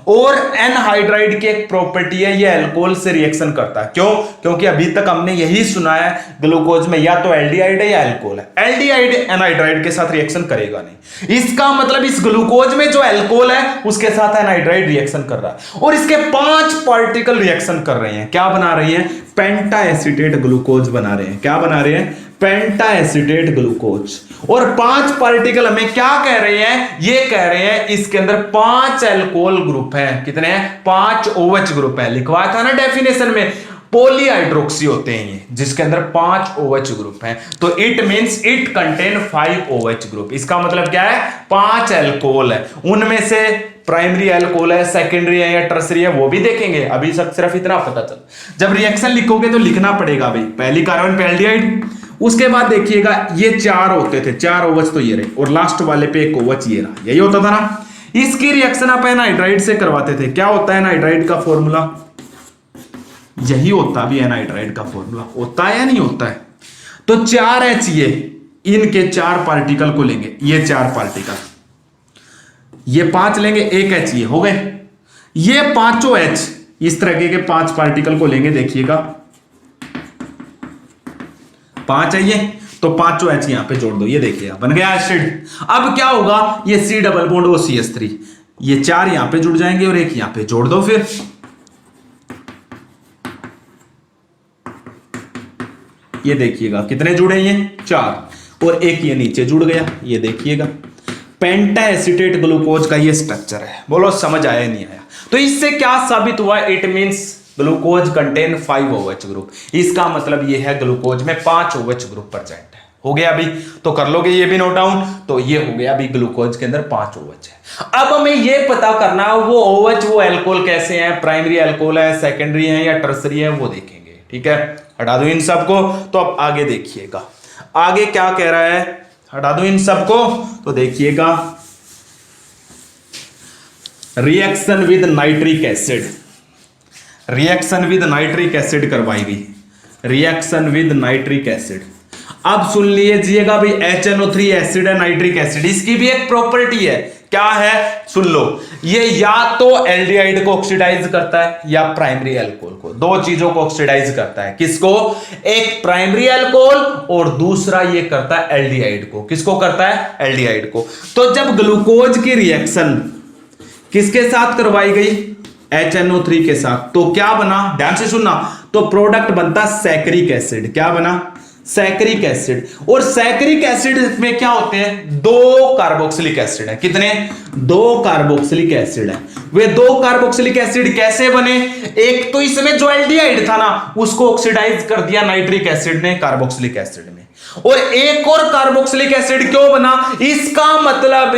और एनहाइड्राइड की एक प्रॉपर्टी है, ये अल्कोहल से रिएक्शन करता है। क्यों, क्योंकि अभी तक हमने यही सुना है ग्लूकोज में या तो एल्डिहाइड है या अल्कोहल है। एल्डिहाइड एनहाइड्राइड के साथ रिएक्शन करेगा नहीं, इसका मतलब इस ग्लूकोज में जो अल्कोहल है उसके साथ एनहाइड्राइड रिएक्शन कर रहा है और इसके 5 पार्टिकल रिएक्शन कर रहे हैं। क्या बना रही है, पेंटा एसीटेट ग्लूकोज बना रहे हैं। क्या बना रहे हैं, पेंटा एसीटेट ग्लूकोज। और 5 पार्टिकल हमें क्या कह रहे हैं, ये कह रहे हैं इसके अंदर 5 अल्कोहल ग्रुप हैं। कितने हैं, 5 OH ग्रुप है। लिखवाया था ना डेफिनेशन में, पॉलीहाइड्रोक्सी होते हैं ये, जिसके अंदर 5 OH ग्रुप हैं। तो it means it contain 5 OH group. इसका मतलब क्या है, 5 अल्कोहल है, उनमें से प्राइमरी अल्कोहल है, सेकेंडरी है या टर्सरी है वो भी देखेंगे। अभी सिर्फ इतना पता चल, जब रिएक्शन लिखोगे तो लिखना पड़ेगा भाई, पहली कार्बन पे एल्डिहाइड, उसके बाद देखिएगा ये 4 होते थे, 4 OH तो ये रहे, और लास्ट वाले पे एक OH ये रहा, यही होता था ना। इसकी रिएक्शन आप एनहाइड्राइड से करवाते थे। क्या होता है एनहाइड्राइड का फॉर्मूला? यही होता भी एनहाइड्राइड का फॉर्मूला, होता है या नहीं होता है? तो 4H ये, इनके 4 पार्टिकल को लेंगे, ये 4 पार्टिकल, ये 5 लेंगे, 1H ये हो गए। ये 5 H इस तरह के 5 पार्टिकल को लेंगे, देखिएगा 5 है ये, तो 5 H यहां पे जोड़ दो, ये देखिएगा बन गया एसिड। अब क्या होगा, ये C डबल बॉन्ड OCH3, ये 4 यहां पे जुड़ जाएंगे और एक यहां पे जोड़ दो, फिर ये देखिएगा कितने जुड़े, ये 4, और एक ये नीचे जुड़ गया, ये देखिएगा पेंटा एसीटेट ग्लूकोज का ये स्ट्रक्चर है। बोलो समझ आया नहीं आया? तो इससे क्या साबित हुआ? It means glucose contain 5 OH group. इसका मतलब ये है ग्लूकोज में 5 OH ग्रुप प्रेजेंट है। हो गया अभी? तो कर लोगे ये भी नोट डाउन। तो ये हो गया अभी ग्लूकोज के अंदर 5 OH है। अब हमें ये पता करना वो OH वो एल्कोहल कैसे हैं, प्राइमरी एल्कोहल है, सेकेंडरी है या टर्सरी है, वो देखेंगे। ठीक है, हटा दो इन सबको। तो अब आगे देखिएगा, आगे क्या कह रहा है, हटा दो इन सबको। तो देखिएगा reaction with nitric acid, reaction with nitric acid करवाई गई, रिएक्शन विद नाइट्रिक एसिड। अब सुन लीजिएगा भाई, HNO3 एसिड है, नाइट्रिक एसिड, इसकी भी एक प्रॉपर्टी है। क्या है? सुन लो, ये या तो एल्डिहाइड को ऑक्सीडाइज करता है या प्राइमरी अल्कोहल को, 2 चीजों को ऑक्सीडाइज करता है। किसको? एक प्राइमरी अल्कोहल और दूसरा ये करता है एल्डिहाइड को। किसको करता है? एल्डिहाइड को। तो जब ग्लूकोज की रिएक्शन किसके साथ करवाई गई? HNO3 के साथ, तो क्या बना? ध्यान से सुनना। तो प्रोडक्ट बनता सैकरिक एसिड। क्या बना? सैकरिक एसिड। और सैकरिक एसिड में क्या होते हैं? 2 कार्बोक्सिलिक एसिड है। कितने? 2 कार्बोक्सिलिक एसिड है। वे 2 कार्बोक्सिलिक एसिड कैसे बने? एक तो इसमें जो एल्डिहाइड था ना, उसको ऑक्सीडाइज कर दिया नाइट्रिक एसिड ने कार्बोक्सिलिक एसिड में, और एक और कार्बोक्सिलिक एसिड क्यों बना? इसका मतलब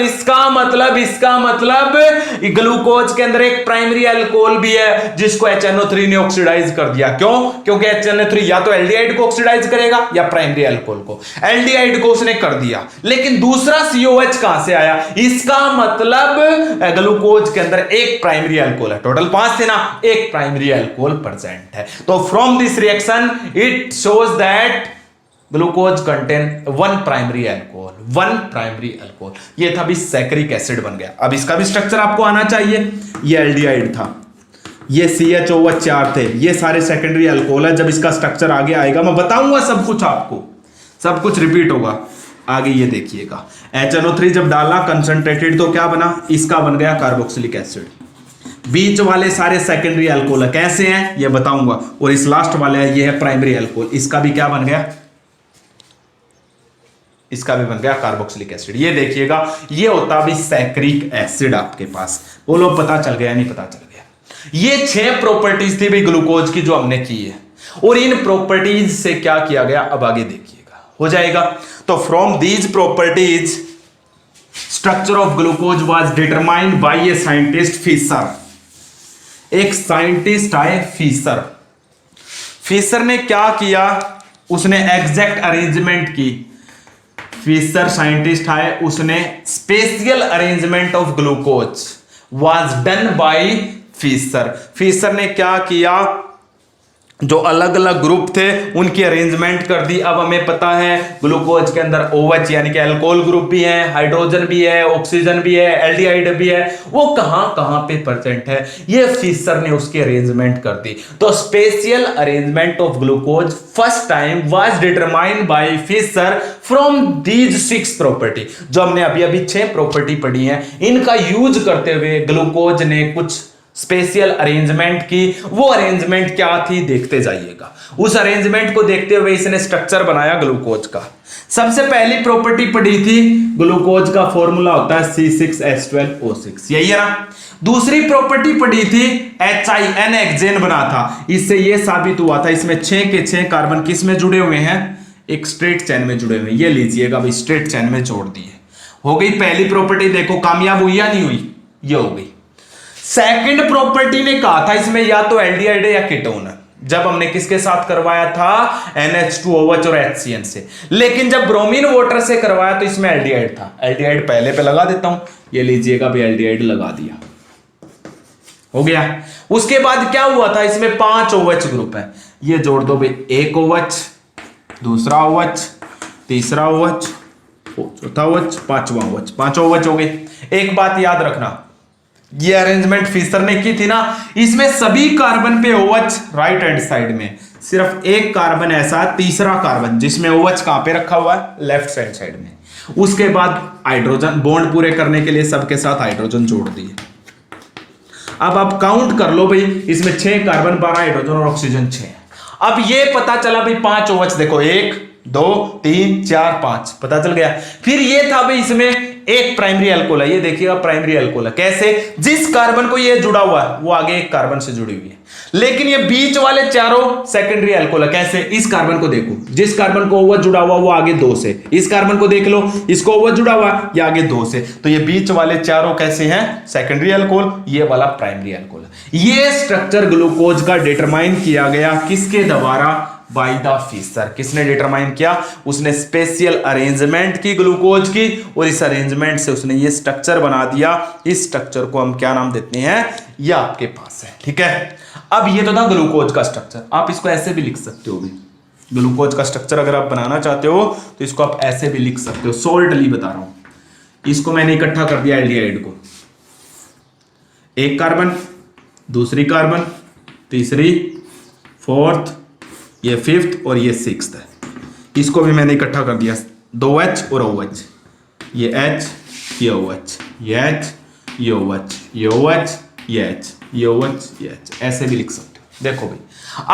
ग्लूकोज के अंदर एक प्राइमरी अल्कोहल भी है जिसको HNO3 ने ऑक्सीडाइज कर दिया। क्यों? क्योंकि HNO3 या तो एल्डिहाइड को ऑक्सीडाइज करेगा या प्राइमरी अल्कोहल को। एल्डिहाइड को उसने कर दिया, लेकिन दूसरा COH कहां से आया? इसका मतलब ग्लूकोज के अंदर एक प्राइमरी अल्कोहल है। टोटल 5 थे ना, एक प्राइमरी अल्कोहल प्रेजेंट है। तो from this reaction it shows that glucose contain 1 primary alcohol, 1 primary alcohol. ये था भी सैकरिक एसिड बन गया। अब इसका भी स्ट्रक्चर आपको आना चाहिए। ये एल्डिहाइड था, ये CHOH 4 थे, ये सारे सेकेंडरी अल्कोहल है। जब इसका स्ट्रक्चर आगे आएगा मैं बताऊंगा सब कुछ, आपको सब कुछ रिपीट होगा आगे। ये देखिएगा HNO3 जब डाला कंसंट्रेटेड, तो क्या बना? इसका बन गया कार्बोक्सिलिक एसिड। बीच वाले सारे सेकेंडरी अल्कोहल है, कैसे हैं ये बताऊंगा। और इस लास्ट वाले है, ये है प्राइमरी अल्कोहल, इसका भी क्या बन गया? इसका भी बन गया कार्बोक्सिलिक एसिड। ये देखिएगा, ये होता भी सैकरिक एसिड आपके पास। बोलो पता चल गया नहीं? पता चल गया। ये 6 प्रॉपर्टीज थी भी ग्लूकोज की जो हमने की है, और इन प्रॉपर्टीज से क्या किया गया अब आगे देखिएगा, हो जाएगा। तो from these properties structure of glucose was determined by a scientist Fischer. एक साइंटिस्ट आए फिशर। फिशर ने क्या किया? उसने एग्जैक्ट अरेंजमेंट की। फिशर साइंटिस्ट आए, उसने special arrangement of glucose was done by Fischer. Fischer ने क्या किया? जो अलग अलग ग्रुप थे उनकी अरेंजमेंट कर दी। अब हमें पता है ग्लूकोज के अंदर OH यानी कि अल्कोहल ग्रुप भी है, हाइड्रोजन भी है, ऑक्सीजन भी है, एल्डिहाइड भी है। वो कहां कहां पे प्रेजेंट है, ये फिशर ने उसकी अरेंजमेंट कर दी। तो special arrangement of glucose first time was determined by Fischer from these 6 property. जो हमने अभी अभी 6 प्रॉपर्टी पढ़ी है, इनका यूज करते हुए ग्लूकोज ने कुछ स्पेशल अरेंजमेंट की। वो अरेंजमेंट क्या थी देखते जाइएगा। उस अरेंजमेंट को देखते हुए इसने स्ट्रक्चर बनाया ग्लूकोज का। सबसे पहली प्रॉपर्टी पढ़ी थी, ग्लूकोज का फॉर्मूला होता है C6H12O6, यही है ना। दूसरी प्रॉपर्टी पढ़ी थी HIN हेक्सेन बना था। इससे यह साबित हुआ था इसमें 6 के 6 कार्बन किस में जुड़े हुए हैं? एक स्ट्रेट चेन में जुड़े हुए हैं। ये लीजिएगा भाई, स्ट्रेट चेन में जोड़ दिए। हो गई पहली प्रॉपर्टी। देखो कामयाब हुई या नहीं हुई? ये हो गई। सेकंड प्रॉपर्टी ने कहा था इसमें या तो एल्डिहाइड है या कीटोन है। जब हमने किसके साथ करवाया था, NH2OH और HCN से। लेकिन जब ब्रोमीन वाटर से करवाया तो इसमें एल्डिहाइड था। एल्डिहाइड पहले पे लगा देता हूं, ये लीजिएगा भी, एल्डिहाइड लगा दिया, हो गया। उसके बाद क्या हुआ था, इसमें 5 OH ग्रुप है, ये जोड़ दो भाई, एक OH, दूसरा OH, तीसरा OH, चौथा OH, पांचवा OH, 5 OH हो गए। एक बात याद रखना, ये अरेंजमेंट फिशर ने की थी ना, इसमें सभी कार्बन पे OH राइट हैंड साइड में, सिर्फ एक कार्बन ऐसा, तीसरा कार्बन जिसमें OH कहां पे रखा हुआ है, लेफ्ट हैंड साइड में। उसके बाद हाइड्रोजन बॉन्ड पूरे करने के लिए सबके साथ हाइड्रोजन जोड़ दिए। अब आप काउंट कर लो भाई, इसमें 6 कार्बन, 12 हाइड्रोजन और ऑक्सीजन 6। अब ये पता चला भाई 5 OH, देखो 1 2 3 4 5 पता चल गया। फिर ये था भाई इसमें एक प्राइमरी अल्कोहल है, ये देखिएगा प्राइमरी अल्कोहल है। कैसे, जिस कार्बन को ये जुड़ा हुआ है वो आगे एक कार्बन से जुड़ी हुई है, लेकिन ये बीच वाले चारों सेकेंडरी अल्कोहल है। कैसे, इस कार्बन को देखो, जिस कार्बन को OH जुड़ा हुआ वो आगे 2 से, इस कार्बन को देख लो, इसको OH जुड़ा हुआ ये आगे 2 से, तो ये बीच वाले चारों कैसे हैं, सेकेंडरी अल्कोहल, ये वाला प्राइमरी अल्कोहल। ये स्ट्रक्चर ग्लूकोज का डिटरमाइन किया गया किसके द्वारा, बाय द फिशर। किसने डिटरमाइन किया, उसने स्पेशल अरेंजमेंट की ग्लूकोज की, और इस अरेंजमेंट से उसने ये स्ट्रक्चर बना दिया। इस स्ट्रक्चर को हम क्या नाम देते हैं, ये आपके पास है, ठीक है। अब ये तो था ग्लूकोज का स्ट्रक्चर, आप इसको ऐसे भी लिख सकते हो भी, ग्लूकोज का स्ट्रक्चर अगर आप बनाना चाहते हो तो इसको आप ऐसे भी लिख सकते हो, सोल्टली बता रहा हूं। इसको मैंने इकट्ठा कर दिया एल्डिहाइड को, एक कार्बन, दूसरी कार्बन, तीसरी, फोर्थ, ये 5th और ये 6th है। इसको भी मैंने इकट्ठा कर दिया, 2H और OH, ये H, ये OH, ये H, ये OH, ये OH, ये H, ये OH, ये H, ऐसे भी लिख सकते हो। देखो भाई,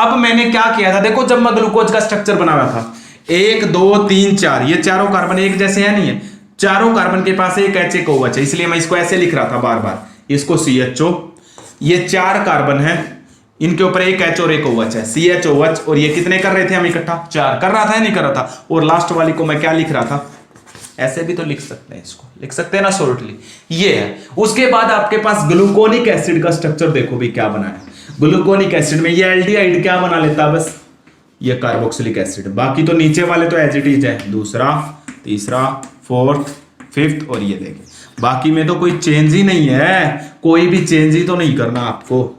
अब मैंने क्या किया था, देखो जब मैं ग्लूकोज का स्ट्रक्चर बना रहा था, 1 2 3 4, ये चारों कार्बन एक जैसे है नहीं है, चारों कार्बन के पास एक H एक OH है, इसलिए मैं इसको ऐसे लिख रहा था बार बार, इसको CHO। ये 4 कार्बन है, इनके ऊपर एक H और एक OH है, CHOH, और ये कितने कर रहे थे हम इकट्ठा, 4 कर रहा था या नहीं कर रहा था। और लास्ट वाली को मैं क्या लिख रहा था, ऐसे भी तो लिख सकते हैं, इसको लिख सकते हैं ना शॉर्टली, ये है। उसके बाद आपके पास ग्लूकोनिक एसिड का स्ट्रक्चर देखो भी क्या बना है। ग्लूकोनिक एसिड में ये एल्डिहाइड क्या बना लेता, बस ये कार्बोक्सिलिक एसिड, बाकी तो नीचे वाले तो एज इट इज है, दूसरा, तीसरा, फोर्थ, फिफ्थ, और ये देखिए बाकी में तो कोई चेंज ही नहीं है, कोई भी चेंज ही तो नहीं करना आपको।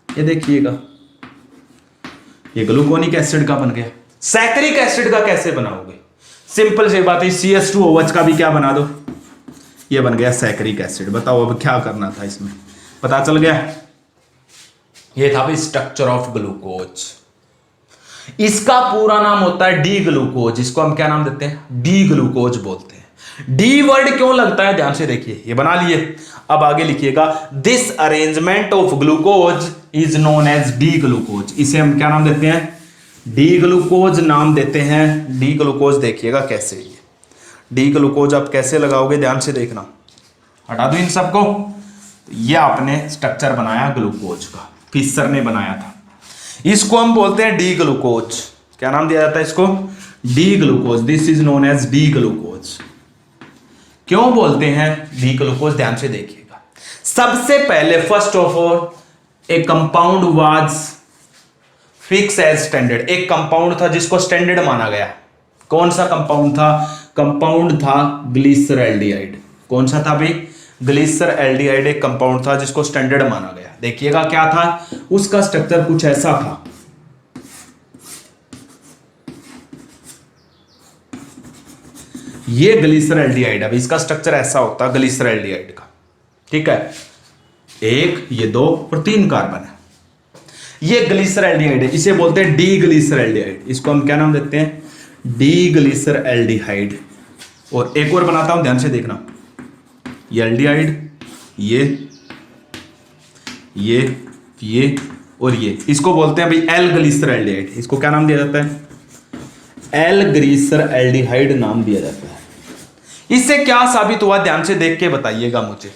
ये देखिएगा, ये ग्लूकोनिक एसिड का बन गया। सैकरिक एसिड का कैसे बनाओगे, सिंपल सी बात है, CH2OH का भी क्या बना दो, ये बन गया सैकरिक एसिड। बताओ अब क्या करना था इसमें, पता चल गया। ये था भाई स्ट्रक्चर ऑफ ग्लूकोज। इसका पूरा नाम होता है डी ग्लूकोज, इसको हम क्या नाम देते हैं, डी ग्लूकोज बोलते हैं। डी वर्ड क्यों लगता है, ध्यान से देखिए, ये बना लिए। अब आगे लिखिएगा, this arrangement of glucose is known as D glucose. इसे हम क्या नाम देते हैं, डी ग्लूकोज नाम देते हैं। डी ग्लूकोज देखिएगा कैसे, ये डी ग्लूकोज आप कैसे लगाओगे, ध्यान से देखना। हटा दो इन सबको। ये आपने स्ट्रक्चर बनाया ग्लूकोज का, फिशर ने बनाया था, इसको हम बोलते हैं डी ग्लूकोज। क्या नाम दिया जाता है इसको, D glucose. This is known as D glucose. क्यों बोलते हैं डी ग्लूकोज, ध्यान से देखिएगा। सबसे पहले first of all a compound was fix as standard. एक कंपाउंड था जिसको स्टैंडर्ड माना गया। कौन सा कंपाउंड था, कंपाउंड था ग्लिसरैल्डिहाइड। कौन सा था भाई, ग्लिसरैल्डिहाइड एक कंपाउंड था जिसको स्टैंडर्ड माना गया। देखिएगा क्या था, उसका स्ट्रक्चर कुछ ऐसा था। ये ग्लिसरैल्डिहाइड, अब इसका स्ट्रक्चर ऐसा होता है ग्लिसरैल्डिहाइड का, ठीक है। 1 ये 2 और 3 कार्बन है, ये ग्लिसरैल्डिहाइड है, इसे बोलते हैं डी ग्लिसरैल्डिहाइड। इसको हम क्या नाम देते हैं, डी ग्लिसरैल्डिहाइड। और एक और बनाता हूं, ध्यान से देखना, ये एल्डिहाइड, ये और ये, इसको बोलते हैं भाई एल ग्लिसरैल्डिहाइड। इसको क्या नाम दिया जाता है, एल ग्लिसरैल्डिहाइड नाम दिया जाता है। इससे क्या साबित हुआ, ध्यान से देख के बताइएगा मुझे।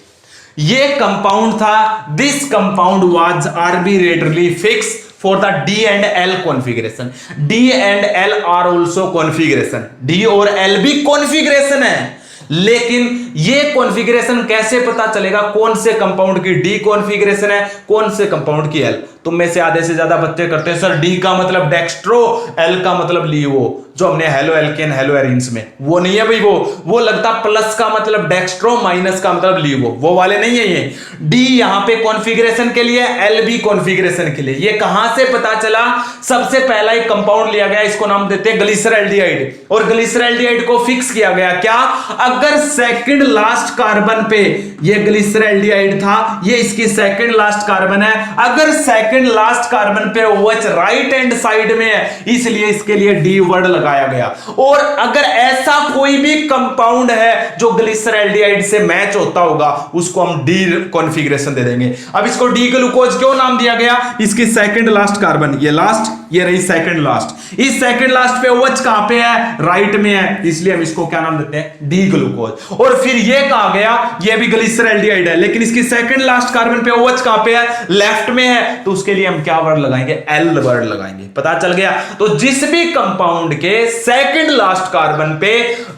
ये कंपाउंड था, this compound was arbitrarily fixed for the D and L configuration. D and L are also configuration, D और एल भी कॉन्फ़िगरेशन है, लेकिन ये कॉन्फ़िगरेशन कैसे पता चलेगा कौन से कंपाउंड की डी कॉन्फ़िगरेशन है, कौन से कंपाउंड की एल? तुम में से आधे से ज्यादा बच्चे करते हैं सर डी का मतलब डेक्स्ट्रो, एल का मतलब लीवो, जो हमने हेलो एल्केन हेलो एरिन्स में, वो नहीं है भाई। वो लगता प्लस का मतलब डेक्स्ट्रो, माइनस का मतलब लीवो, वो वाले नहीं है ये। डी यहां पे कॉन्फ़िगरेशन के लिए, एल भी कॉन्फ़िगरेशन के लिए। ये कहां से पता चला? सबसे पहला एक कंपाउंड लिया गया, इसको नाम देते हैं ग्लिसरैल्डिहाइड, और ग्लिसरैल्डिहाइड को फिक्स किया गया क्या? अगर सेकंड लास्ट कार्बन पे, ये ग्लिसरैल्डिहाइड था, ये इसकी सेकंड लास्ट कार्बन है, अगर सेकंड लास्ट कार्बन पे OH राइट हैंड साइड में है, इसलिए इसके लिए डी वर्ड लगाया गया। और अगर ऐसा कोई भी कंपाउंड है जो ग्लिसरैल्डिहाइड से मैच होता होगा, उसको हम डी कॉन्फ़िगरेशन दे देंगे। अब इसको डी ग्लूकोज क्यों नाम दिया गया? इसकी सेकंड लास्ट कार्बन, ये लास्ट, ये रही सेकंड लास्ट, इस सेकंड लास्ट पे OH कहां पे है? राइट में है, इसलिए हम इसको क्या नाम देते हैं? D glucose. और फिर ये कहा गया, ये भी ग्लिसरैल्डिहाइड है, लेकिन इसकी सेकंड लास्ट कार्बन पे OH कहां पे है? लेफ्ट में है, तो उसके लिए हम क्या वर्ड लगाएंगे? एल वर्ड लगाएंगे। पता चल गया? तो जिस भी कंपाउंड के सेकंड लास्ट कार्बन पे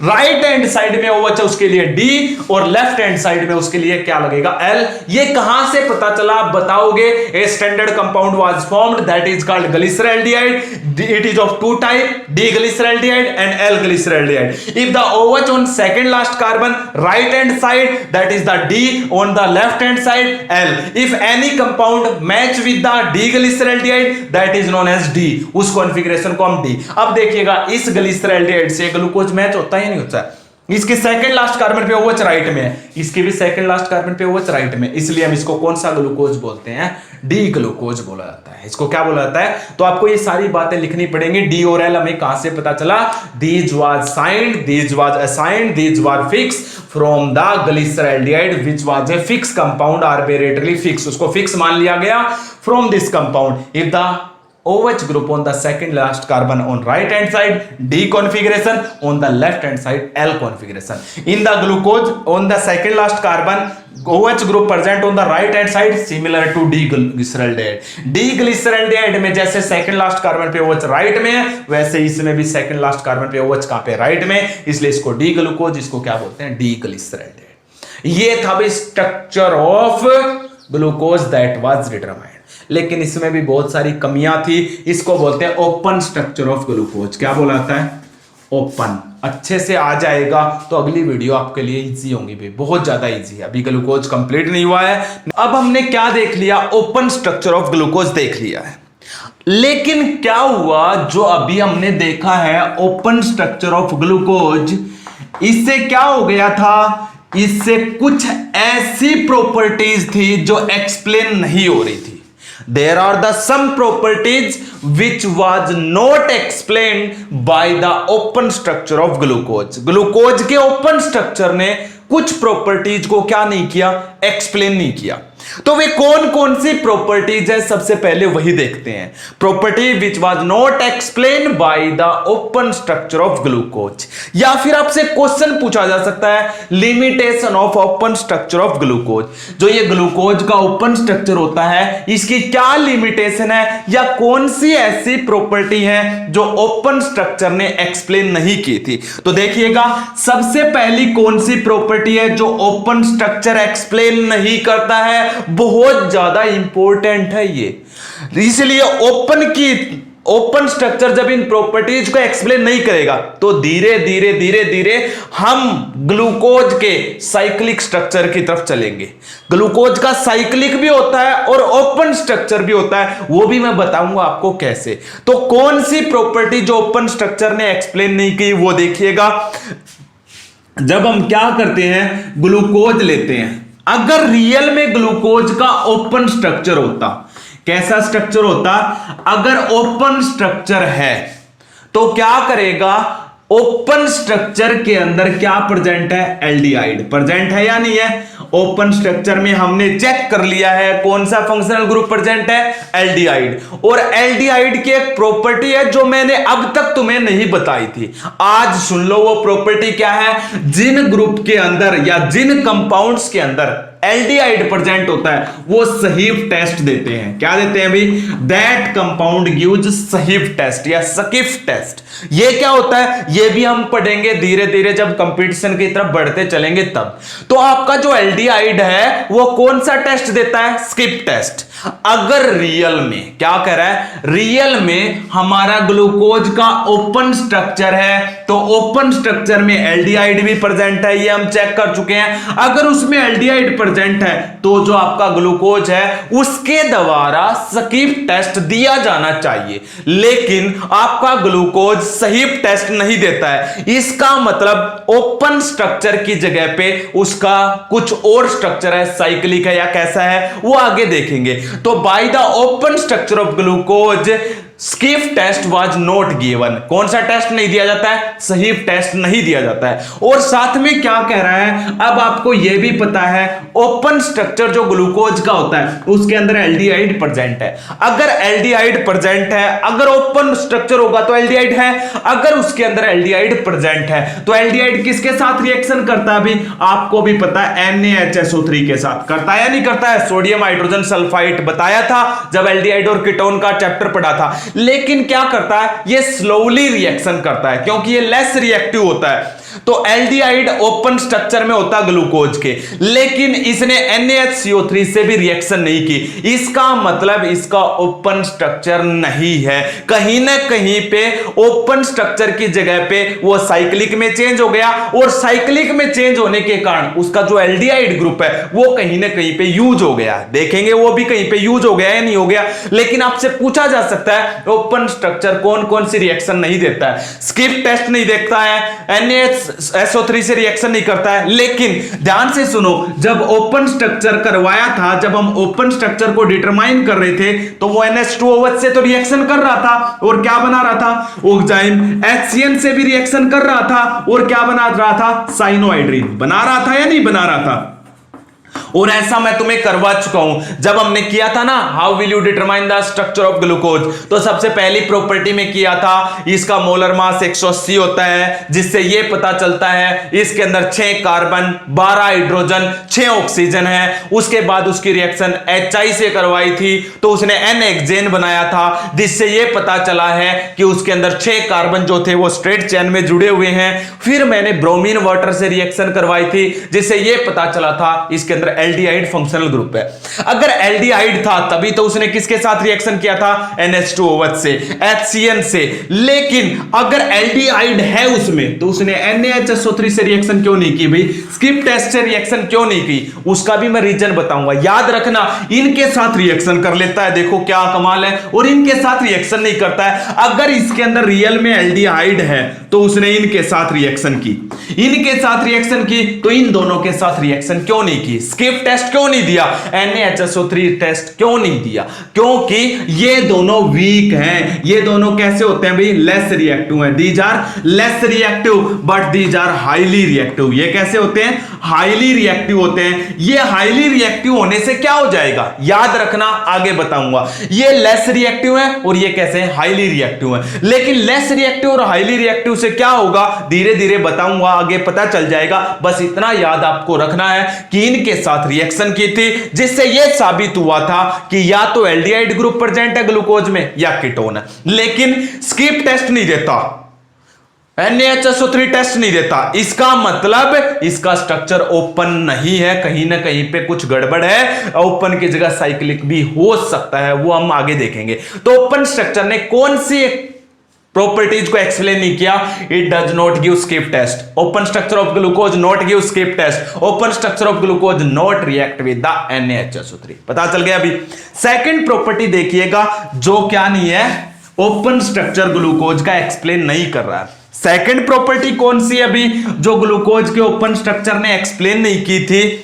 राइट हैंड साइड में OH है, उसके लिए डी, और लेफ्ट हैंड साइड में उसके लिए क्या लगेगा? एल। ये कहां से पता चला बताओगे? A standard compound was formed that is called glyceraldehyde. It is of two type, D-glyceraldehyde and L-glyceraldehyde. If the OH on second last carbon right hand side, that is the D, on the left hand side L. If any compound match with the D-glyceraldehyde, that is known as D. उस कॉन्फ़िगरेशन को हम D। अब देखिएगा इस ग्लिसरैल्डिहाइड से ग्लूकोज मैच होता है या नहीं होता है? इसके सेकंड लास्ट कार्बन पे OH राइट में है, इसके भी सेकंड लास्ट कार्बन पे OH राइट में, इसलिए हम इसको कौन सा ग्लूकोज बोलते हैं? डी ग्लूकोज बोला जाता है। इसको क्या बोला जाता है? तो आपको ये सारी बातें लिखनी पड़ेंगी। डी और एल हमें कहां से पता चला? These was signed, these was assigned, these were fix from the glyceraldehyde which was a fix compound, arbitrarily fix, उसको फिक्स मान लिया गया from this compound. If the OH group on the second last carbon on right hand side D configuration, on the left hand side L configuration. In the glucose on the second last carbon, OH group present on the right hand side similar to D glyceraldehyde. D glyceraldehyde में जैसे second last carbon पे OH right में है, वैसे इसमें भी second last carbon पे OH कहां पे? right में, इसलिए इसको D glucose, इसको क्या बोलते हैं? D glyceraldehyde। ये था भी structure of glucose that was determined. लेकिन इसमें भी बहुत सारी कमियां थी, इसको बोलते हैं ओपन स्ट्रक्चर ऑफ ग्लूकोज। क्या बोला जाता है? ओपन। अच्छे से आ जाएगा तो अगली वीडियो आपके लिए इजी होंगी भी, बहुत ज्यादा इजी है। अभी ग्लूकोज कंप्लीट नहीं हुआ है। अब हमने क्या देख लिया? ओपन स्ट्रक्चर ऑफ ग्लूकोज देख लिया है। लेकिन क्या हुआ जो अभी हमने देखा है ओपन स्ट्रक्चर ऑफ ग्लूकोज, इससे क्या हो गया था? इससे कुछ ऐसी प्रॉपर्टीज थी जो एक्सप्लेन नहीं हो रही थी। There are the some properties which was not explained by the open structure of glucose. Glucose के ओपन स्ट्रक्चर ने कुछ प्रॉपर्टीज को क्या नहीं किया? एक्सप्लेन नहीं किया। तो वे कौन कौन सी प्रॉपर्टीज है, सबसे पहले वही देखते हैं। Property which was not explain by the open structure of glucose. या फिर आपसे क्वेश्चन पूछा जा सकता है, limitation of open structure of glucose. जो ये ग्लूकोज का ओपन स्ट्रक्चर होता है, इसकी क्या लिमिटेशन है, या कौन सी ऐसी प्रॉपर्टी है जो ओपन स्ट्रक्चर ने एक्सप्लेन नहीं की थी? तो देखिएगा, सबसे पहली कौन सी प्रॉपर्टी है जो ओपन स्ट्रक्चर एक्सप्लेन नहीं करता है? बहुत ज्यादा इंपॉर्टेंट है ये, इसलिए ओपन स्ट्रक्चर जब इन प्रॉपर्टीज को एक्सप्लेन नहीं करेगा तो धीरे धीरे धीरे धीरे हम ग्लूकोज के साइक्लिक स्ट्रक्चर की तरफ चलेंगे। ग्लूकोज का साइक्लिक भी होता है और ओपन स्ट्रक्चर भी होता है, वो भी मैं बताऊंगा आपको कैसे। तो कौन सी प्रॉपर्टी जो ओपन स्ट्रक्चर ने एक्सप्लेन नहीं की वो देखिएगा। जब हम क्या करते हैं, ग्लूकोज लेते हैं, अगर रियल में ग्लूकोज का ओपन स्ट्रक्चर होता, कैसा स्ट्रक्चर होता? अगर ओपन स्ट्रक्चर है तो क्या करेगा? ओपन स्ट्रक्चर के अंदर क्या प्रेजेंट है? एल्डिहाइड प्रेजेंट है या नहीं है? ओपन स्ट्रक्चर में हमने चेक कर लिया है कौन सा फंक्शनल ग्रुप प्रेजेंट है? एल्डिहाइड। और एल्डिहाइड की एक प्रॉपर्टी है जो मैंने अब तक तुम्हें नहीं बताई थी, आज सुन लो। वो प्रॉपर्टी क्या है? जिन ग्रुप के अंदर या जिन कंपाउंड्स के अंदर एल्डिहाइड प्रेजेंट होता है वो सहीफ टेस्ट देते हैं। क्या देते हैं भाई? दैट कंपाउंड गिव्स सहीफ टेस्ट या सकीफ टेस्ट। ये क्या होता है ये भी हम पढ़ेंगे धीरे धीरे जब कंपटीशन की तरफ बढ़ते चलेंगे तब। तो आपका जो एल्डिहाइड है वो कौन सा टेस्ट देता है? Skip test. अगर रियल में क्या कह रहा है? रियल में हमारा ग्लूकोज का ओपन स्ट्रक्चर है तो ओपन स्ट्रक्चर में एल्डिहाइड भी प्रेजेंट है, ये हम चेक कर चुके हैं। अगर उसमें एल्डिहाइड प्रेजेंट है तो जो आपका ग्लूकोज है उसके द्वारा सकीफ टेस्ट दिया जाना चाहिए, लेकिन आपका ग्लूकोज सहीफ टेस्ट नहीं देता है। इसका मतलब ओपन स्ट्रक्चर की जगह पे उसका कुछ और स्ट्रक्चर है, साइक्लिक है या कैसा है वो आगे देखेंगे। तो by the open structure of glucose Schiff test was not given. कौन सा टेस्ट नहीं दिया जाता है? सहीफ टेस्ट नहीं दिया जाता है। और साथ में क्या कह रहा है, अब आपको यह भी पता है ओपन स्ट्रक्चर जो ग्लूकोज का होता है उसके अंदर एल्डिहाइड प्रेजेंट है। अगर एल्डिहाइड प्रेजेंट है, अगर ओपन स्ट्रक्चर होगा तो एल्डिहाइड है, अगर उसके अंदर एल्डिहाइड प्रेजेंट है तो एल्डिहाइड किसके साथ रिएक्शन करता है? अभी आपको भी पता है NaHSO3 के साथ करता है या नहीं करता है? सोडियम हाइड्रोजन सल्फाइड बताया था जब एल्डिहाइड और कीटोन का चैप्टर पढ़ा था। लेकिन क्या करता है ये स्लोली रिएक्शन करता है क्योंकि ये लेस रिएक्टिव होता है। तो एल्डिहाइड ओपन स्ट्रक्चर में होता ग्लूकोज के, लेकिन इसने NaHCO3 से भी रिएक्शन नहीं की। इसका मतलब इसका ओपन स्ट्रक्चर नहीं है, कहीं ना कहीं पे ओपन स्ट्रक्चर की जगह पे वो साइक्लिक में चेंज हो गया और साइक्लिक में चेंज होने के कारण उसका जो एल्डिहाइड ग्रुप है वो कहीं ना कहीं पे यूज हो गया। देखेंगे वो भी कहीं पे यूज हो गया या नहीं हो गया। लेकिन आपसे पूछा जा सकता है ओपन स्ट्रक्चर कौन कौन सी रिएक्शन नहीं देता है? स्किप टेस्ट नहीं देखता है, NaHSO3 से रिएक्शन नहीं करता है। लेकिन ध्यान से सुनो, जब ओपन स्ट्रक्चर करवाया था, जब हम ओपन स्ट्रक्चर को डिटरमाइन कर रहे थे तो वो NH2OH से तो रिएक्शन कर रहा था और क्या बना रहा था? ऑक्साइम। HCN से भी रिएक्शन कर रहा था और क्या बना रहा था? साइनोहाइड्रिन बना रहा था या नहीं बना रहा था? और ऐसा मैं तुम्हें करवा चुका हूं जब हमने किया था ना how will you determine the structure of glucose. तो सबसे पहली प्रॉपर्टी में किया था इसका मोलर मास 180 होता है, जिससे यह पता चलता है इसके अंदर 6 कार्बन 12 हाइड्रोजन 6 ऑक्सीजन है। उसके बाद उसकी रिएक्शन HI से करवाई थी तो उसने N-हेक्सेन बनाया था, जिससे यह पता चला है कि उसके अंदर 6 कार्बन जो थे वो स्ट्रेट चेन में जुड़े हुए हैं। फिर मैंने ब्रोमीन वाटर से रिएक्शन करवाई थी जिससे यह पता चला था इसके अंदर एल्डिहाइड फंक्शनल ग्रुप है। अगर एल्डिहाइड था तभी तो उसने किसके साथ रिएक्शन किया था? NH2OH से, HCN से। लेकिन अगर एल्डिहाइड है उसमें तो उसने NaHSO3 से रिएक्शन क्यों नहीं की भाई? स्किप टेस्ट से रिएक्शन क्यों नहीं की? उसका भी मैं रीजन बताऊंगा। याद रखना इनके साथ रिएक्शन कर लेता है, देखो क्या कमाल है, और इनके साथ रिएक्शन नहीं करता है। अगर इसके अंदर रियल में एल्डिहाइड है तो उसने इनके साथ रिएक्शन की, इनके साथ रिएक्शन की तो इन दोनों के साथ रिएक्शन क्यों नहीं की? स्किप टेस्ट क्यों नहीं दिया? NaHSO3 टेस्ट क्यों नहीं दिया? क्योंकि ये दोनों वीक हैं। ये दोनों कैसे होते हैं भाई? लेस रिएक्टिव हैं। These are less reactive but these are highly reactive. ये कैसे होते हैं? हाईली रिएक्टिव होते हैं। ये हाईली रिएक्टिव होने से क्या हो जाएगा? याद रखना, आगे बताऊंगा। ये लेस रिएक्टिव है और ये कैसे है? हाईली रिएक्टिव है। लेकिन लेस रिएक्टिव और हाईली रिएक्टिव से क्या होगा धीरे धीरे बताऊंगा, आगे पता चल जाएगा। बस इतना याद आपको रखना है कि इनके साथ रिएक्शन की थी जिससे यह साबित हुआ था कि या तो एल्डिहाइड ग्रुप प्रेजेंट है ग्लूकोज में या कीटोन है। लेकिन स्किप टेस्ट नहीं देता, NaHSO3 टेस्ट नहीं देता। इसका मतलब इसका स्ट्रक्चर ओपन नहीं है, कहीं ना कहीं पे कुछ गड़बड़ है। ओपन की जगह साइक्लिक भी हो सकता है, वो हम आगे देखेंगे। तो ओपन स्ट्रक्चर ने कौन सी प्रॉपर्टीज को एक्सप्लेन नहीं किया? It does not give Schiff test. Open structure of glucose not give Schiff test. Open structure of glucose not react with the NaHSO3। पता चल गया। अभी सेकंड प्रॉपर्टी देखिएगा जो क्या नहीं है, ओपन स्ट्रक्चर ग्लूकोज का एक्सप्लेन नहीं कर रहा है। सेकंड प्रॉपर्टी कौन सी है अभी जो ग्लूकोज के ओपन स्ट्रक्चर ने एक्सप्लेन नहीं की थी?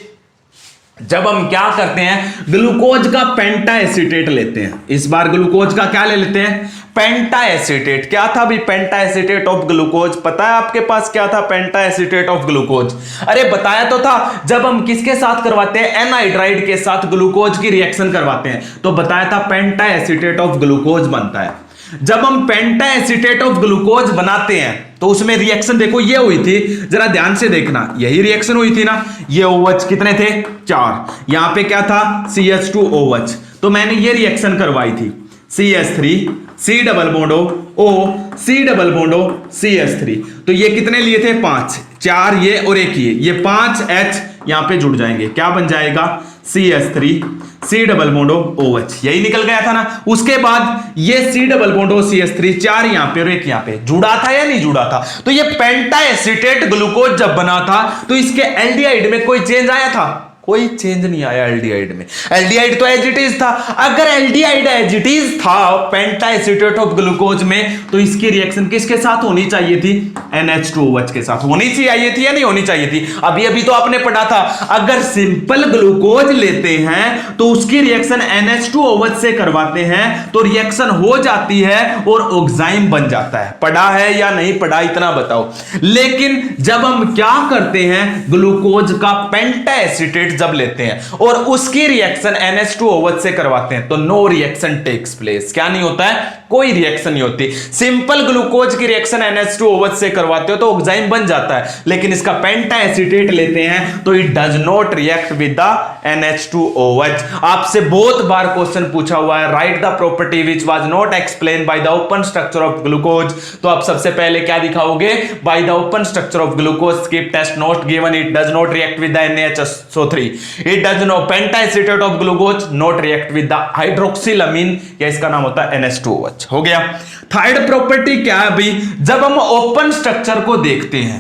जब हम क्या करते हैं ग्लूकोज का पेंटा एसीटेट लेते हैं। इस बार ग्लूकोज का क्या ले लेते हैं? पेंटा एसीटेट। क्या था भी पेंटा एसीटेट ऑफ ग्लूकोज? पता है आपके पास क्या था पेंटा एसीटेट ऑफ ग्लूकोज? अरे बताया तो था, जब हम किसके साथ करवाते हैं? एनहाइड्राइड के साथ ग्लूकोज की रिएक्शन करवाते हैं तो बताया था पेंटा एसीटेट ऑफ ग्लूकोज बनता है। जब हम पेंटा एसीटेट ऑफ ग्लूकोज बनाते हैं तो उसमें रिएक्शन देखो ये हुई थी, जरा ध्यान से देखना, यही रिएक्शन हुई थी ना। ये OH कितने थे, 4, यहां पे क्या था, CH2OH, तो मैंने ये रिएक्शन करवाई थी, CH3 C double bond O C double bond O CH3, तो ये कितने लिए थे, 5, 4 ये और एक ये 5 H यहां पे जुड़ जाएंगे, क्या बन जाएगा, CH3 C double bond OH, यही निकल गया था ना। उसके बाद ये C double bond O CH3, 4 यहां पे और एक यहां पे, जुड़ा था या नहीं जुड़ा था। तो ये पेंटा एसीटेट ग्लूकोज जब बना था तो इसके एल्डिहाइड में कोई चेंज आया था, कोई चेंज नहीं आया एल्डिहाइड में, एल्डिहाइड तो एज इट इज था। अगर एल्डिहाइड एज इट इज था पेंटा एसीटेट ऑफ ग्लूकोज में, तो इसकी रिएक्शन किसके साथ होनी चाहिए थी, NH2OH के साथ होनी चाहिए थी या नहीं होनी चाहिए थी। अभी अभी तो आपने पढ़ा था, अगर सिंपल ग्लूकोज लेते हैं तो उसकी रिएक्शन NH2OH से करवाते हैं तो रिएक्शन हो जाती है और ऑक्साइम बन जाता है। पढ़ा है या नहीं पढ़ा, इतना बताओ। लेकिन जब हम क्या करते हैं, ग्लूकोज का पेंटा एसीटेट जब लेते हैं और उसकी रिएक्शन NH2OH से करवाते हैं तो नो रिएक्शन टेक्स प्लेस, क्या नहीं होता है, कोई रिएक्शन नहीं होती। सिंपल ग्लूकोज की रिएक्शन NH2OH से करवाते हो तो ऑक्साइम बन जाता है, लेकिन इसका पेंटा एसीटेट लेते हैं तो it does not react with the NH2OH। आपसे बहुत बार क्वेश्चन पूछा हुआ है, right the property which was not explained by the open structure of glucose, तो आप सबसे पहले क्या दिखाओगे, by the open structure of glucose Schiff test not given, it does not react with the NaHSO3, it does not, pentacetate of glucose not react with the hydroxylamine, या इसका नाम होता है NH2OH। हो गया। थर्ड प्रॉपर्टी क्या है भाई, जब हम ओपन स्ट्रक्चर को देखते हैं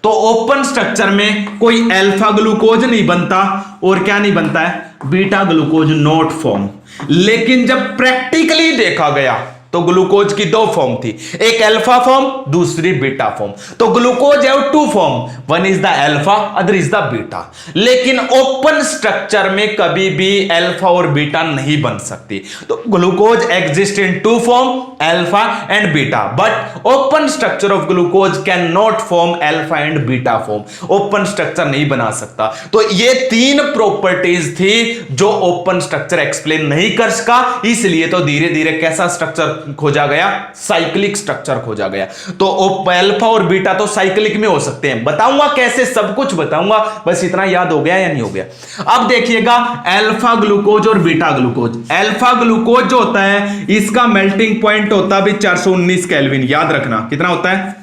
तो ओपन स्ट्रक्चर में कोई अल्फा ग्लूकोज नहीं बनता और क्या नहीं बनता है, बीटा ग्लूकोज नॉट फॉर्म। लेकिन जब प्रैक्टिकली देखा गया तो ग्लूकोज की 2 फॉर्म थी, एक अल्फा फॉर्म दूसरी बीटा फॉर्म। तो ग्लूकोज है 2 form, one is the alpha other is the beta. लेकिन ओपन स्ट्रक्चर में कभी भी अल्फा और बीटा नहीं बन सकती। तो glucose exist in 2 form, alpha and beta, but open structure of glucose can not form alpha and beta form, open structure नहीं बना सकता। तो ये 3 प्रॉपर्टीज थी जो ओपन स्ट्रक्चर एक्सप्लेन नहीं कर सका, इसलिए तो धीरे धीरे कैसा स्ट्रक्चर खोजा गया, साइक्लिक स्ट्रक्चर खोजा गया। तो अल्फा और बीटा तो साइक्लिक में हो सकते हैं, बताऊंगा कैसे, सब कुछ बताऊंगा, बस इतना याद हो गया या नहीं हो गया। अब देखिएगा अल्फा ग्लूकोज और बीटा ग्लूकोज। अल्फा ग्लूकोज जो होता है इसका मेल्टिंग पॉइंट होता है 419 केल्विन, याद रखना कितना होता है,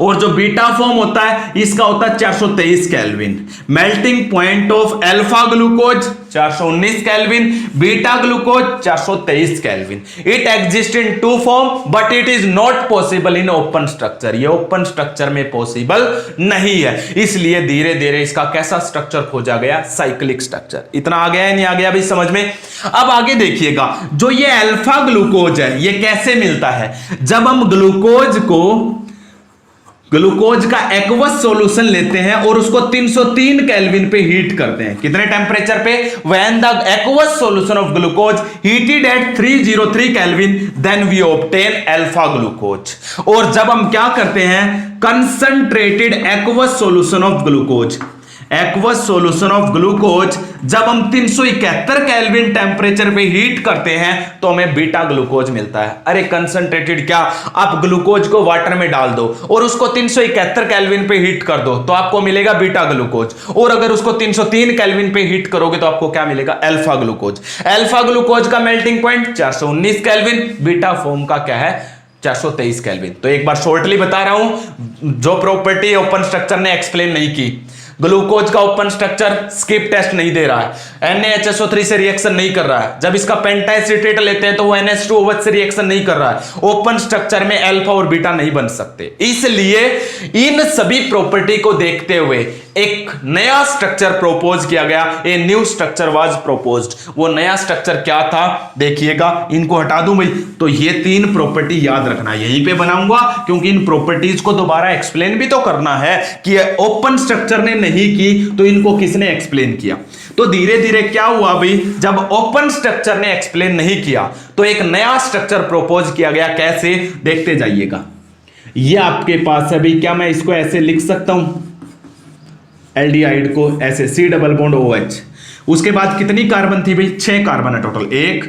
और जो बीटा फॉर्म होता है इसका होता है 423 kelvin. Melting point of alpha glucose 419 kelvin, beta glucose 423 kelvin. It exist in 2 form but it is not possible in open structure, ये ओपन स्ट्रक्चर में पॉसिबल नहीं है, इसलिए धीरे धीरे इसका कैसा स्ट्रक्चर खोजा गया, साइक्लिक स्ट्रक्चर। इतना आ गया है नहीं आ गया भाई समझ में। अब आगे देखिएगा, जो ये अल्फा ग्लूकोज है ये कैसे मिलता है, जब हम ग्लूकोज का एक्वस सॉल्यूशन लेते हैं और उसको 303 केल्विन पे हीट करते हैं। कितने टेंपरेचर पे, when the aqueous solution of glucose heated at 303 kelvin then we obtain alpha glucose. और जब हम क्या करते हैं, concentrated aqueous solution of glucose, aqueous solution of glucose जब हम 371 केल्विन टेंपरेचर पे हीट करते हैं तो हमें बीटा ग्लूकोज मिलता है। अरे कंसंट्रेटेड क्या, आप ग्लूकोज को वाटर में डाल दो और उसको 371 केल्विन पे हीट कर दो तो आपको मिलेगा बीटा ग्लूकोज, और अगर उसको 303 केल्विन पे हीट करोगे तो आपको क्या मिलेगा, अल्फा ग्लूकोज। अल्फा ग्लूकोज का melting point 419 kelvin, beta form का क्या है 423 केल्विन। तो एक बार शॉर्टली बता रहा हूं, जो प्रॉपर्टी ओपन स्ट्रक्चर ने एक्सप्लेन नहीं की, ग्लूकोज का ओपन स्ट्रक्चर स्किप टेस्ट नहीं दे रहा है, NaHSO3 से रिएक्शन नहीं कर रहा है, जब इसका पेंटाएसिटेट लेते हैं तो वो NH2OH से रिएक्शन नहीं कर रहा है, ओपन स्ट्रक्चर में अल्फा और बीटा नहीं बन सकते। इसलिए इन सभी प्रॉपर्टी को देखते हुए एक नया स्ट्रक्चर प्रोपोज किया गया, a new structure was proposed. वो नया स्ट्रक्चर क्या था देखिएगा, इनको हटा दूं भाई, तो ये 3 प्रॉपर्टी याद रखना, यहीं पे बनाऊंगा क्योंकि इन प्रॉपर्टीज को दोबारा एक्सप्लेन भी तो करना है कि ओपन स्ट्रक्चर ने नहीं की तो इनको किसने एक्सप्लेन किया। तो धीरे धीरे क्या हुआ भाई, जब ओपन स्ट्रक्चर ने एक्सप्लेन नहीं किया तो एक नया स्ट्रक्चर प्रोपोज किया गया। कैसे, देखते जाइएगा। ये आपके पास है भाई, क्या मैं इसको ऐसे लिख सकता हूं, एल्डिहाइड को ऐसे C डबल बॉन्ड OH, उसके बाद कितनी कार्बन थी भाई, 6 कार्बन है टोटल, 1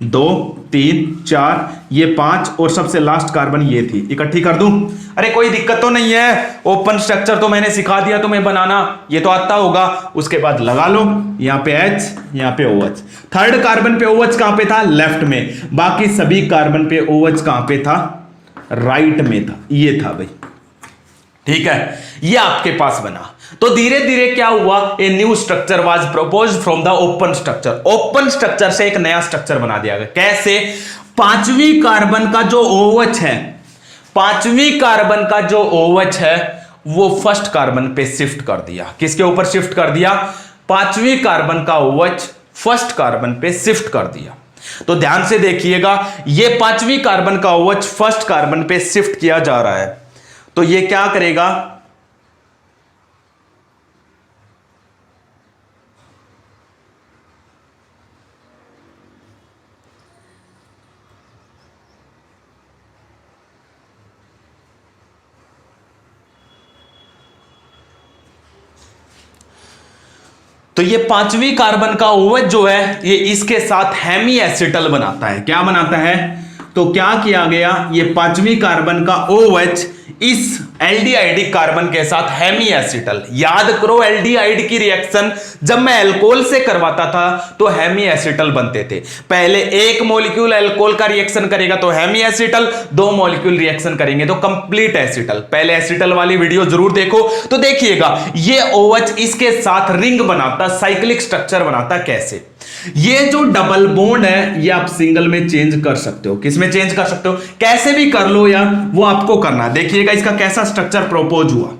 2 3 4, ये 5 और सबसे लास्ट कार्बन ये थी, इकट्ठी कर दूं? अरे कोई दिक्कत तो नहीं है, ओपन स्ट्रक्चर तो मैंने सिखा दिया तुम्हें बनाना, ये तो आता होगा। उसके बाद लगा लो, यहां पे H, यहां पे OH। थर्ड कार्बन पे OH कहां पे था? लेफ्ट में। बाकी सभी कार्बन पे OH कहां पे था? राइट में था, ये था भाई। ठीक है, ये आपके पास बना। तो धीरे धीरे क्या हुआ, a new structure was proposed from the open structure. Open structure से एक नया स्ट्रक्चर बना दिया गया। कैसे? पांचवी कार्बन का जो OH है, पांचवी कार्बन का जो OH है वो फर्स्ट कार्बन पे शिफ्ट कर दिया। किसके ऊपर शिफ्ट कर दिया? पांचवी कार्बन का OH फर्स्ट कार्बन पे शिफ्ट कर दिया। तो ध्यान से देखिएगा, ये पांचवी कार्बन का OH फर्स्ट कार्बन पे शिफ्ट किया जा रहा है, तो ये क्या करेगा? तो ये पांचवी कार्बन का OH जो है ये इसके साथ हेमी एसिटल बनाता है। क्या बनाता है? तो क्या किया गया, ये पांचवी कार्बन का OH इस एल्डिहाइडिक कार्बन के साथ हेमी एसिटल। याद करो एल्डिहाइड की रिएक्शन जब मैं अल्कोहल से करवाता था तो हेमी एसिटल बनते थे। पहले एक मॉलिक्यूल अल्कोहल का रिएक्शन करेगा तो हेमी एसिटल, दो मॉलिक्यूल रिएक्शन करेंगे तो कंप्लीट एसिटल। पहले एसिटल वाली वीडियो जरूर देखो। तो देखिएगा ये OH इसके साथ रिंग बनाता, साइक्लिक स्ट्रक्चर बनाता। कैसे? ये जो डबल बॉन्ड है ये आप सिंगल में चेंज कर सकते हो। किसमें चेंज कर सकते हो? कैसे भी कर लो यार, वो आपको करना। देखिएगा इसका कैसा स्ट्रक्चर प्रोपोज हुआ।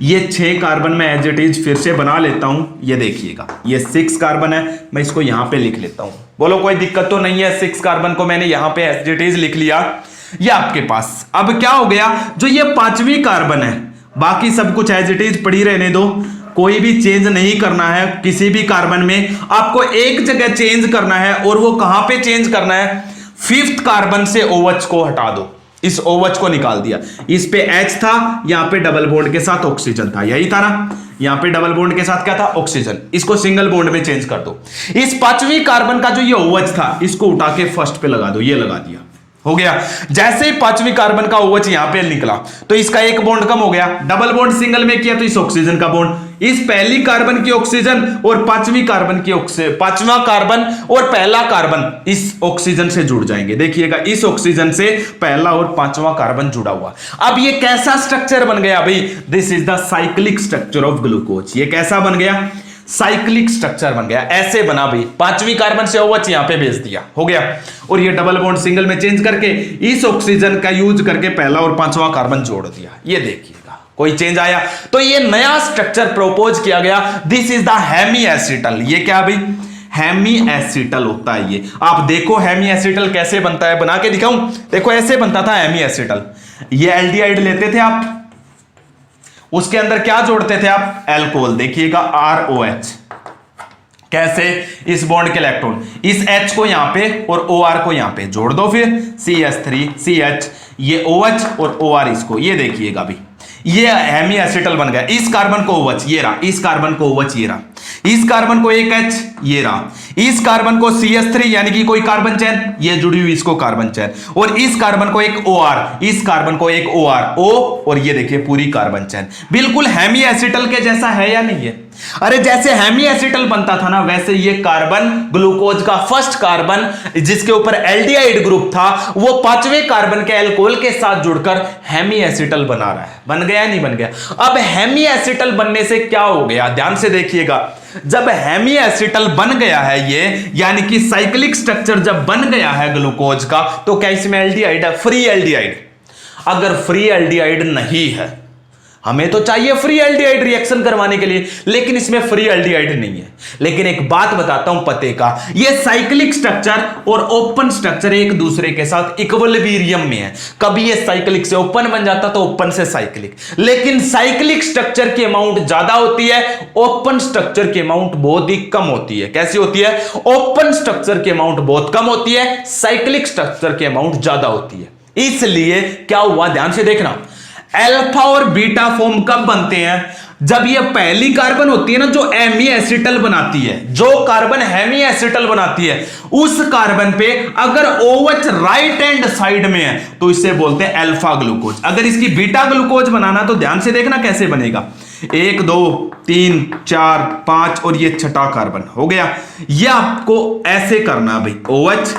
ये 6 कार्बन में एज इट इज फिर से बना लेता हूं। ये देखिएगा ये 6 कार्बन है, मैं इसको यहां पे लिख लेता हूं। बोलो कोई दिक्कत तो नहीं है? 6 कार्बन को मैंने यहां पे एज इट इज लिख लिया। ये आपके पास अब क्या हो गया, जो ये पांचवी कार्बन है बाकी सब कुछ एज इट इज पड़ी रहने दो, कोई भी चेंज नहीं करना है किसी भी कार्बन में। आपको एक जगह चेंज करना है, और वो कहां पे चेंज करना है? 5th कार्बन से OH को हटा दो। इस OH को निकाल दिया, इस पे H था, यहां पे डबल बॉन्ड के साथ ऑक्सीजन था, यही था ना? यहां पे डबल बॉन्ड के साथ क्या था? ऑक्सीजन। इसको सिंगल बॉन्ड में चेंज कर दो। इस पांचवी कार्बन का जो ये OH था इसको उठा के फर्स्ट पे लगा दो। ये लगा दिया, हो गया। जैसे ही पांचवी कार्बन का OH यहां पे निकला तो इसका एक बॉन्ड कम हो गया। डबल बॉन्ड सिंगल में किया तो इस ऑक्सीजन का बॉन्ड, इस पहली कार्बन की ऑक्सीजन और पांचवी कार्बन की पांचवा कार्बन और पहला कार्बन इस ऑक्सीजन से जुड़ जाएंगे। देखिएगा इस ऑक्सीजन से पहला और पांचवा कार्बन जुड़ा हुआ। अब ये कैसा स्ट्रक्चर बन गया भाई? This is the cyclic structure of glucose. ये कैसा बन गया? साइक्लिक स्ट्रक्चर बन गया। ऐसे बना भाई, पांचवी कार्बन से OH यहां पे भेज दिया, हो गया। और ये डबल बॉन्ड सिंगल में चेंज करके इस ऑक्सीजन का यूज करके पहला और पांचवा कार्बन जोड़ दिया। ये देखिएगा कोई चेंज आया? तो ये नया स्ट्रक्चर प्रोपोज किया गया। This is the hemiacetal. ये क्या भाई? हेमी एसिटल होता है ये। आप देखो हेमी एसिटल कैसे बनता है, बना के दिखाऊं? देखो ऐसे बनता था हेमी एसिटल। ये एल्डिहाइड लेते थे आप, उसके अंदर क्या जोड़ते थे आप? अल्कोहल। देखिएगा ROH। कैसे? इस बॉन्ड के इलेक्ट्रॉन इस H को यहां पे और OR को यहां पे जोड़ दो, फिर CH3CH, ये OH और OR इसको। ये देखिएगा अभी ये हेमी एसिटल बन गया। इस कार्बन को OH ये रहा, इस कार्बन को OH ये रहा, इस कार्बन को एक H ये रहा, इस कार्बन को CH3 यानी कि कोई कार्बन चेन ये जुड़ी हुई, इसको कार्बन चेन, और इस कार्बन को एक OR, इस कार्बन को एक OR O, और ये देखिए पूरी कार्बन चेन। बिल्कुल हेमी एसिटल के जैसा है या नहीं है? अरे जैसे हेमी एसिटल बनता था ना वैसे ये कार्बन ग्लूकोज का फर्स्ट कार्बन जिसके ऊपर एल्डिहाइड ग्रुप था वो पांचवें कार्बन के अल्कोहल के साथ जुड़कर हेमी एसिटल बना रहा है। बन गया नहीं बन गया? अब हेमी एसिटल बनने से क्या हो गया, ध्यान से देखिएगा। जब हेमी एसिटल बन गया है ये, यानी कि साइक्लिक स्ट्रक्चर जब बन गया है ग्लूकोज का, तो क्या इसमें एल्डिहाइड है? Free aldehyde. अगर फ्री एल्डिहाइड नहीं है, हमें तो चाहिए फ्री एल्डिहाइड रिएक्शन करवाने के लिए, लेकिन इसमें फ्री एल्डिहाइड नहीं है। लेकिन एक बात बताता हूं पते का, ये साइक्लिक स्ट्रक्चर और ओपन स्ट्रक्चर एक दूसरे के साथ इक्विलिब्रियम में है। कभी ये साइक्लिक से ओपन बन जाता तो ओपन से साइक्लिक, लेकिन साइक्लिक स्ट्रक्चर की अमाउंट ज्यादा होती है, ओपन स्ट्रक्चर की अमाउंट बहुत ही कम होती है। कैसी होती है? ओपन स्ट्रक्चर की अमाउंट बहुत कम होती है, साइक्लिक स्ट्रक्चर की अमाउंट ज्यादा होती है। इसलिए क्या हुआ, ध्यान से देखना, अल्फा और बीटा फॉर्म कब बनते हैं? जब ये पहली कार्बन होती है ना जो हेमी एसिटल बनाती है, जो कार्बन हेमी एसिटल बनाती है, उस कार्बन पे अगर OH राइट हैंड साइड में है तो इसे बोलते हैं अल्फा ग्लूकोज। अगर इसकी बीटा ग्लूकोज बनाना तो ध्यान से देखना कैसे बनेगा। 1 2 3 4 5 और ये छठा कार्बन हो गया। ये आपको ऐसे करना भाई, OH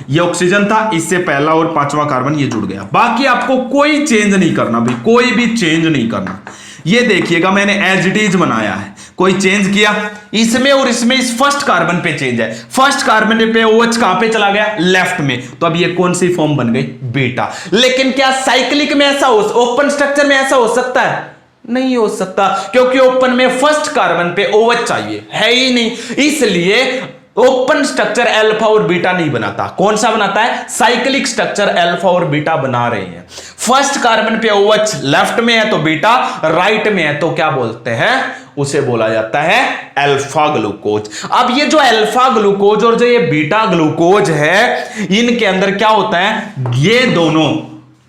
ये ऑक्सीजन था, इससे पहला और पांचवा कार्बन ये जुड़ गया। बाकी आपको कोई चेंज नहीं करना भाई, कोई भी चेंज नहीं करना। ये देखिएगा मैंने एज इट इज बनाया है, कोई चेंज किया इसमें और इसमें, इस फर्स्ट कार्बन पे चेंज है। फर्स्ट कार्बन पे OH कहां पे चला गया, लेफ्ट में, तो अब ये कौन सी फॉर्म बन गई, बीटा। लेकिन क्या साइक्लिक में ऐसा हो, ओपन स्ट्रक्चर में ऐसा हो सकता है, नहीं हो सकता, क्योंकि ओपन में फर्स्ट कार्बन पे OH चाहिए, है ही नहीं। इसलिए ओपन स्ट्रक्चर अल्फा और बीटा नहीं बनाता। कौन सा बनाता है, साइक्लिक स्ट्रक्चर अल्फा और बीटा बना रहे हैं। फर्स्ट कार्बन पे OH लेफ्ट में है तो बीटा राइट में है, तो क्या बोलते हैं, उसे बोला जाता है अल्फा ग्लूकोज। अब ये जो अल्फा ग्लूकोज और जो ये बीटा ग्लूकोज है, इनके अंदर क्या होता है, ये दोनों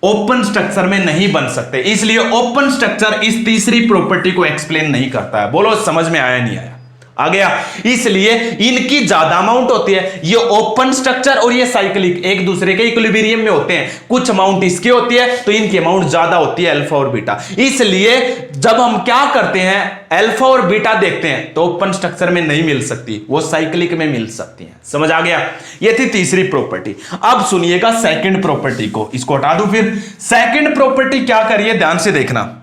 ओपन स्ट्रक्चर में नहीं बन सकते, इसलिए ओपन स्ट्रक्चर इस तीसरी प्रॉपर्टी को एक्सप्लेन नहीं करता है। बोलो समझ में आया नहीं आया, आ गया। इसलिए इनकी ज्यादा अमाउंट होती है, ये ओपन स्ट्रक्चर और ये साइक्लिक एक दूसरे के इक्विलिब्रियम में होते हैं। कुछ अमाउंट इसकी होती है तो इनकी अमाउंट ज्यादा होती है, अल्फा और बीटा। इसलिए जब हम क्या करते हैं, अल्फा और बीटा देखते हैं तो ओपन स्ट्रक्चर में नहीं मिल सकती, वो साइक्लिक में मिल सकती हैं। समझ आ गया, ये थी तीसरी प्रॉपर्टी। अब सुनिएगा सेकंड प्रॉपर्टी को, इसको हटा दूं फिर। सेकंड प्रॉपर्टी क्या करिए, ध्यान से देखना।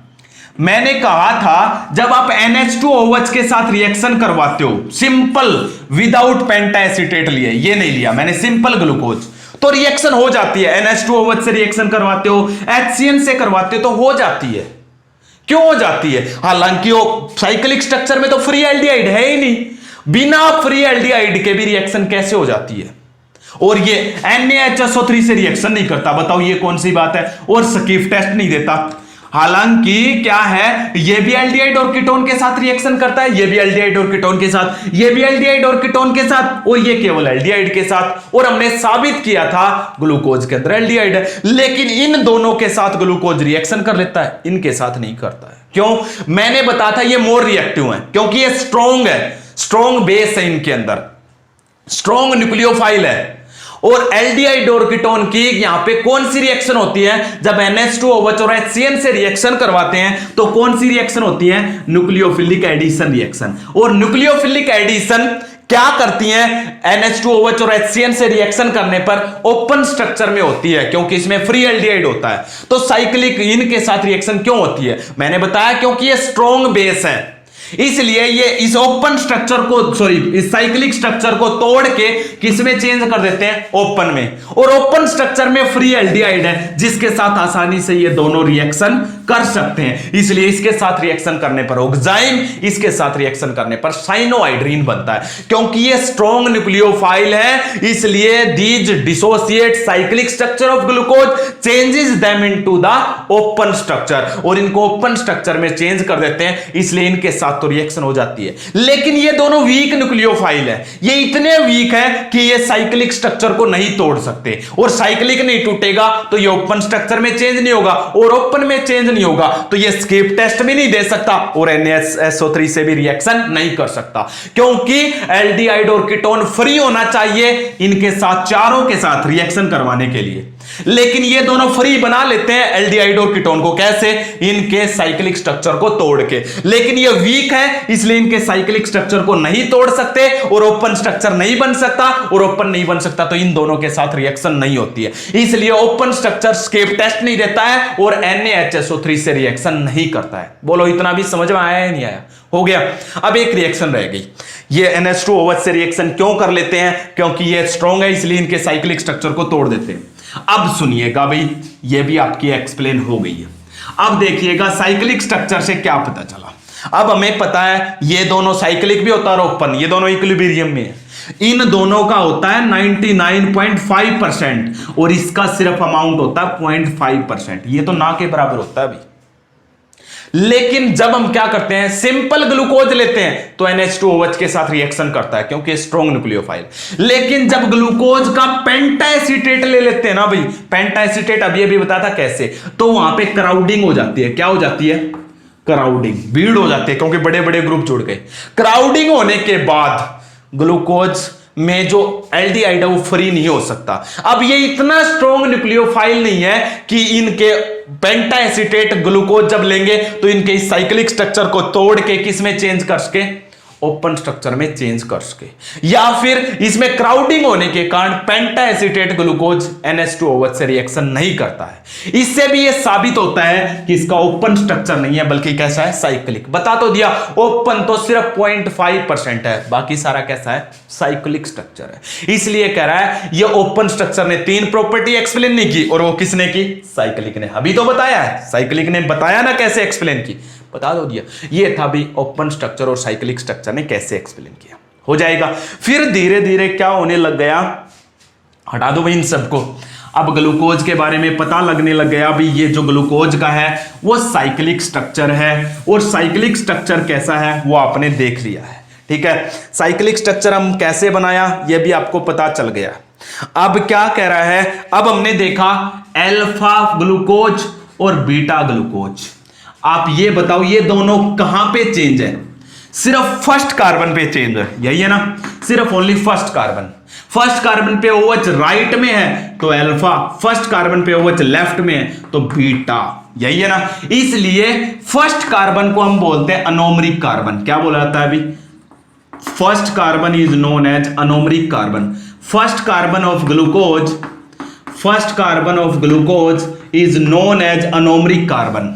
मैंने कहा था जब आप NH2OH के साथ रिएक्शन करवाते हो, सिंपल विदाउट पेंटा एसीटेट लिए, ये नहीं लिया मैंने, सिंपल ग्लूकोज, तो रिएक्शन हो जाती है। NH2OH से रिएक्शन करवाते हो, HCN से करवाते हो तो हो जाती है। क्यों हो जाती है, हालांकि वो साइक्लिक स्ट्रक्चर में तो फ्री एल्डिहाइड है ही नहीं, बिना फ्री एल्डिहाइड के भी रिएक्शन कैसे हो जाती है। और ये NaHSO3 से रिएक्शन नहीं करता, बताओ ये कौन सी बात है। और स्किफ टेस्ट नहीं देता, हालांकि क्या है, ये भी एल्डिहाइड और कीटोन के साथ रिएक्शन करता है, ये भी एल्डिहाइड और कीटोन के साथ, ये भी एल्डिहाइड और कीटोन के साथ, और ये केवल एल्डिहाइड के साथ। और हमने साबित किया था ग्लूकोज के अंदर एल्डिहाइड है, लेकिन इन दोनों के साथ ग्लूकोज रिएक्शन कर लेता है, इनके साथ नहीं करता है। क्यों, मैंने बताया था ये मोर रिएक्टिव है, क्योंकि ये स्ट्रॉन्ग है, स्ट्रॉन्ग बेस है, इनके अंदर स्ट्रॉन्ग न्यूक्लियोफाइल है। और एल्डिहाइड और कीटोन की यहां पे कौन सी रिएक्शन होती है, जब NH2OH और HCN से रिएक्शन करवाते हैं तो कौन सी रिएक्शन होती है, न्यूक्लियोफिलिक एडिशन रिएक्शन। और न्यूक्लियोफिलिक एडिशन क्या करती हैं, NH2OH और HCN से रिएक्शन करने पर ओपन स्ट्रक्चर में होती है, क्योंकि इसमें फ्री एल्डिहाइड होता है। तो साइक्लिक इनके साथ रिएक्शन क्यों होती है, मैंने बताया क्योंकि ये स्ट्रॉन्ग बेस है, इसलिए ये इस ओपन स्ट्रक्चर को, सॉरी इस साइक्लिक स्ट्रक्चर को तोड़ के किसमें चेंज कर देते हैं, ओपन में। और ओपन स्ट्रक्चर में फ्री एल्डिहाइड है, जिसके साथ आसानी से ये दोनों रिएक्शन कर सकते हैं। इसलिए इसके साथ रिएक्शन करने पर ऑक्साइन, इसके साथ रिएक्शन करने पर साइनोहाइड्रीन बनता है। क्योंकि ये स्ट्रॉन्ग न्यूक्लियोफाइल है, इसलिए these dissociate cyclic structure of glucose, changes them into the open structure, और इनको ओपन स्ट्रक्चर में चेंज कर देते हैं, इसलिए इनके साथ तो रिएक्शन हो जाती है। लेकिन ये दोनों वीक न्यूक्लियोफाइल है, ये इतने वीक है कि ये साइक्लिक स्ट्रक्चर को नहीं तोड़ सकते, और साइक्लिक नहीं टूटेगा तो ये ओपन स्ट्रक्चर में चेंज नहीं होगा, और ओपन में चेंज नहीं होगा तो ये स्किप टेस्ट भी नहीं दे सकता, और NaSO3 से भी रिएक्शन नहीं कर सकता, क्योंकि एल्डिहाइड और कीटोन फ्री होना चाहिए इनके साथ, चारों के साथ रिएक्शन करवाने के लिए। लेकिन ये दोनों फ्री बना लेते हैं एल्डिहाइड और कीटोन को, कैसे, इनके साइक्लिक स्ट्रक्चर को तोड़ के। लेकिन ये वीक है, इसलिए इनके साइक्लिक स्ट्रक्चर को नहीं तोड़ सकते, और ओपन स्ट्रक्चर नहीं बन सकता, और ओपन नहीं बन सकता तो इन दोनों के साथ रिएक्शन नहीं होती है। इसलिए ओपन स्ट्रक्चर स्केप टेस्ट नहीं देता है और NaHSO3 से रिएक्शन नहीं करता है। बोलो इतना भी समझ में आया या नहीं आया, हो गया। अब एक रिएक्शन रह गई, ये NH2OH से रिएक्शन क्यों कर लेते हैं, क्योंकि ये स्ट्रॉन्ग है, इसलिए इनके साइक्लिक स्ट्रक्चर को तोड़ देते हैं। अब सुनिएगा भाई, ये भी आपकी एक्सप्लेन हो गई है। अब देखिएगा साइक्लिक स्ट्रक्चर से क्या पता चला। अब हमें पता है ये दोनों साइक्लिक भी होता है और ओपन, ये दोनों इक्विलिब्रियम में है। इन दोनों का होता है 99.5% और इसका सिर्फ अमाउंट होता है 0.5%, ये तो ना के बराबर होता है अभी। लेकिन जब हम क्या करते हैं, सिंपल ग्लूकोज लेते हैं तो NH2OH के साथ रिएक्शन करता है, क्योंकि स्ट्रॉन्ग न्यूक्लियोफाइल। लेकिन जब ग्लूकोज का पेंटाएसीटेट ले लेते हैं ना भाई, पेंटाएसीटेट अब ये भी बताया था कैसे, तो वहां पे क्राउडिंग हो जाती है। क्या हो जाती है, क्राउडिंग, भीड़ हो जाती है क्योंकि बड़े बड़े ग्रुप जुड़ गए। क्राउडिंग होने के बाद ग्लूकोज में जो एल्डिहाइड है वो फ्री नहीं हो सकता। अब ये इतना स्ट्रॉन्ग न्यूक्लियोफाइल नहीं है कि इनके पेंटा एसीटेट ग्लूकोज जब लेंगे तो इनके इस साइक्लिक स्ट्रक्चर को तोड़ के किस में चेंज कर सके, ओपन स्ट्रक्चर में चेंज कर सके, या फिर इसमें क्राउडिंग होने के कारण पेंटा एसीटेट ग्लूकोज NH2OH से रिएक्शन नहीं करता है। इससे भी यह साबित होता है कि इसका ओपन स्ट्रक्चर नहीं है बल्कि कैसा है, साइक्लिक। बता तो दिया, ओपन तो सिर्फ 0.5% है, बाकी सारा कैसा है, साइक्लिक स्ट्रक्चर है। इसलिए कह रहा है ये ओपन स्ट्रक्चर ने 3 प्रॉपर्टी एक्सप्लेन नहीं की, और वो किसने की, साइक्लिक ने। अभी तो बताया है, साइक्लिक ने बताया ना कैसे एक्सप्लेन की, बता दो दिया। ये था भी ओपन स्ट्रक्चर और साइक्लिक स्ट्रक्चर ने कैसे एक्सप्लेन किया, हो जाएगा। फिर धीरे धीरे क्या होने लग गया, हटा दो भाई इन सबको। अब ग्लूकोज के बारे में पता लगने लग गया भी ये जो ग्लूकोज का है वो साइक्लिक स्ट्रक्चर है, और साइक्लिक स्ट्रक्चर कैसा है वो आपने देख लिया है। ठीक है, साइक्लिक स्ट्रक्चर हम कैसे बनाया ये भी आपको पता चल गया। अब क्या कह रहा है, अब हमने देखा अल्फा ग्लूकोज और बीटा ग्लूकोज। आप ये बताओ ये दोनों कहां पे चेंज है, सिर्फ फर्स्ट कार्बन पे चेंज है, यही है ना, सिर्फ only first carbon. First carbon पे OH राइट में है तो अल्फा, फर्स्ट कार्बन पे OH लेफ्ट में है तो बीटा, यही है ना। इसलिए फर्स्ट कार्बन को हम बोलते हैं अनोमरिक कार्बन। क्या बोला जाता है अभी, first carbon is known as anomeric carbon. First carbon of glucose, first carbon of glucose is known as anomeric carbon.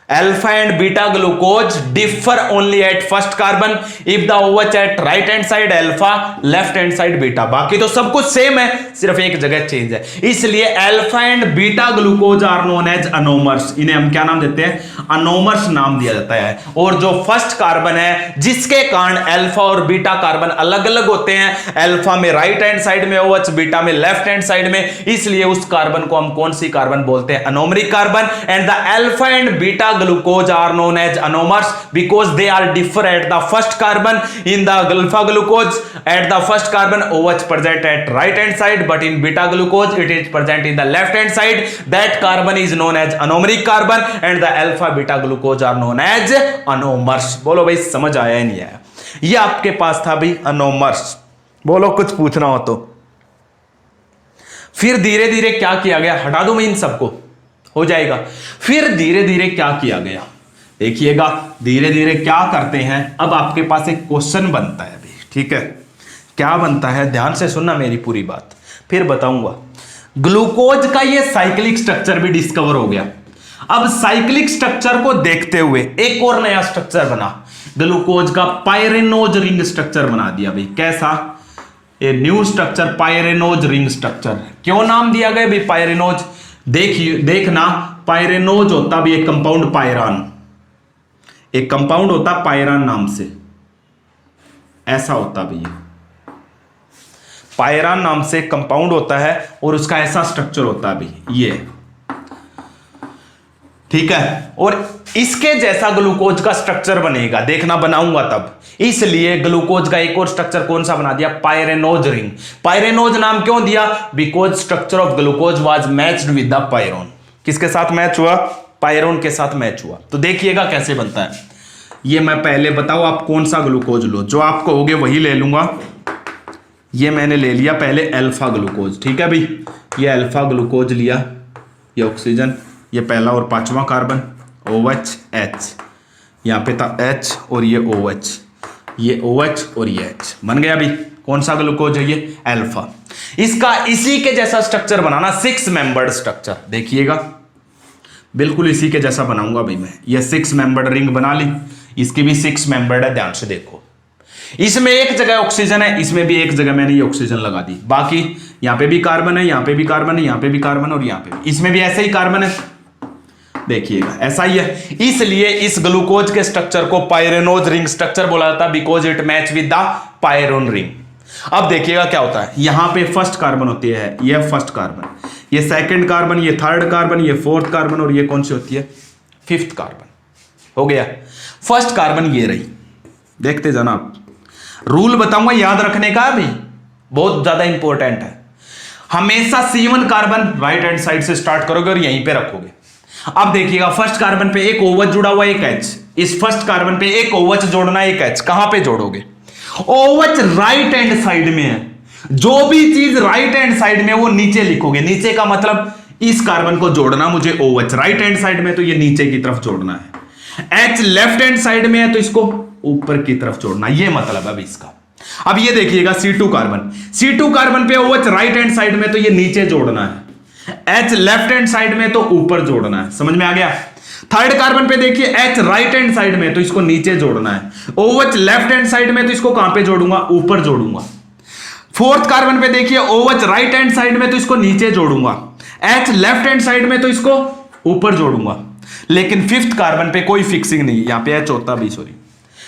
Alpha and beta glucose differ only at first carbon. If the OH at right hand side alpha, left hand side beta, बाकी तो सब कुछ सेम है, सिर्फ एक जगह चेंज है। इसलिए alpha and beta glucose are known as anomers. इन्हें हम क्या नाम देते हैं, अनोमर्स नाम दिया जाता है। और जो फर्स्ट कार्बन है जिसके कारण अल्फा और बीटा कार्बन अलग अलग होते हैं, अल्फा में राइट हैंड साइड में OH, बीटा में लेफ्ट हैंड साइड में, इसलिए उस कार्बन को हम कौन सी कार्बन बोलते हैं, anomeric carbon. And the alpha and beta glucose are known as anomers because they are differ at the first carbon. In the alpha glucose at the first carbon OH present at right hand side, but in beta glucose it is present in the left hand side. That carbon is known as anomeric carbon and the alpha beta glucose are known as anomers. बोलो भाई समझ आया या नहीं आया, ये आपके पास था भाई अनोमर्स। बोलो कुछ पूछना हो तो। फिर धीरे धीरे क्या किया गया, हटा दो मैं इन सबको, हो जाएगा। फिर धीरे धीरे क्या किया गया, देखिएगा धीरे धीरे क्या करते हैं। अब आपके पास एक क्वेश्चन बनता है अभी, ठीक है, क्या बनता है, ध्यान से सुनना मेरी पूरी बात, फिर बताऊंगा। ग्लूकोज का ये साइक्लिक स्ट्रक्चर भी डिस्कवर हो गया। अब साइक्लिक स्ट्रक्चर को देखते हुए एक और नया स्ट्रक्चर बना, ग्लूकोज का पायरेनोज रिंग स्ट्रक्चर बना दिया भाई। कैसा, ये new structure pyranose ring structure. क्यों नाम दिया गया भाई पायरेनोज, देखिए देखना, पायरेनोज होता भी एक कंपाउंड पायरान, एक कंपाउंड होता पायरान नाम से, ऐसा होता भी है, पायरान नाम से कंपाउंड होता है और उसका ऐसा स्ट्रक्चर होता भी ये, ठीक है। और इसके जैसा ग्लूकोज का स्ट्रक्चर बनेगा, देखना बनाऊंगा तब। इसलिए ग्लूकोज का एक और स्ट्रक्चर कौन सा बना दिया, पायरेनोज रिंग। पायरेनोज नाम क्यों दिया, because structure of glucose was matched with the pyrone. किसके साथ मैच हुआ, पायरोन के साथ मैच हुआ। तो देखिएगा कैसे बनता है ये, मैं पहले बताओ आप कौन सा ग्लूकोज लो, जो आप कहोगे वही ले लूंगा। ये मैंने ले लिया पहले अल्फा ग्लूकोज, ठीक है भाई, ये अल्फा ग्लूकोज लिया, ये ऑक्सीजन, ये पहला और पांचवा कार्बन OH H, यहाँ पे था H और ये OH, ये OH और ये H, बन गया भाई कौन सा ग्लूकोज है, ये अल्फा। इसका इसी के जैसा स्ट्रक्चर बनाना, 6 मेंबर्ड स्ट्रक्चर, देखिएगा बिल्कुल इसी के जैसा बनाऊंगा भाई मैं। ये 6 मेंबर्ड रिंग बना ली, इसकी भी 6 मेंबर्ड है, ध्यान से देखो। इसमें एक जगह ऑक्सीजन है, इसमें भी एक जगह मैंने ये ऑक्सीजन लगा दी, बाकी यहाँ पे भी कार्बन है, यहाँ पे भी कार्बन है, यहाँ पे भी कार्बन और यहाँ पे भी, इसमें भी ऐसे ही कार्बन है, देखिएगा ऐसा ही है। इसलिए इस ग्लूकोज के स्ट्रक्चर को पायरेनोज रिंग स्ट्रक्चर बोला जाता है, because it match with the pyrone ring. अब देखिएगा क्या होता है, यहां पे फर्स्ट कार्बन होती है, ये फर्स्ट कार्बन, ये सेकंड कार्बन, ये थर्ड कार्बन, ये फोर्थ कार्बन और ये कौन सी होती है, फिफ्थ कार्बन। हो गया, फर्स्ट कार्बन ये रही, देखते जाना आप। रूल बताऊंगा याद रखने का भी, बहुत ज्यादा इंपॉर्टेंट है। हमेशा C1 carbon right hand side से स्टार्ट करोगे और यहीं पे रखोगे। अब देखिएगा फर्स्ट कार्बन पे एक OH जुड़ा हुआ, एक H, इस फर्स्ट कार्बन पे एक OH जोड़ना, एक H, कहां पे जोड़ोगे? OH राइट हैंड साइड में है, जो भी चीज राइट हैंड साइड में वो नीचे लिखोगे। नीचे का मतलब इस कार्बन को जोड़ना मुझे OH राइट हैंड साइड में, तो ये नीचे की तरफ जोड़ना है। H लेफ्ट हैंड साइड में है तो इसको ऊपर की तरफ जोड़ना, ये मतलब अब इसका। अब ये देखिएगा C2 कार्बन पे OH राइट हैंड साइड में तो ये नीचे जोड़ना है, H लेफ्ट हैंड साइड में तो ऊपर जोड़ना है। समझ में आ गया? थर्ड कार्बन पे देखिए H राइट हैंड साइड में तो इसको नीचे जोड़ना है, OH लेफ्ट हैंड साइड में तो इसको कहां पे जोड़ूंगा? ऊपर जोड़ूंगा। फोर्थ कार्बन पे देखिए OH राइट हैंड साइड में तो इसको नीचे जोड़ूंगा, H लेफ्ट हैंड साइड में तो इसको ऊपर जोड़ूंगा। लेकिन फिफ्थ कार्बन पे कोई फिक्सिंग नहीं, यहां पे H होता भी, सॉरी,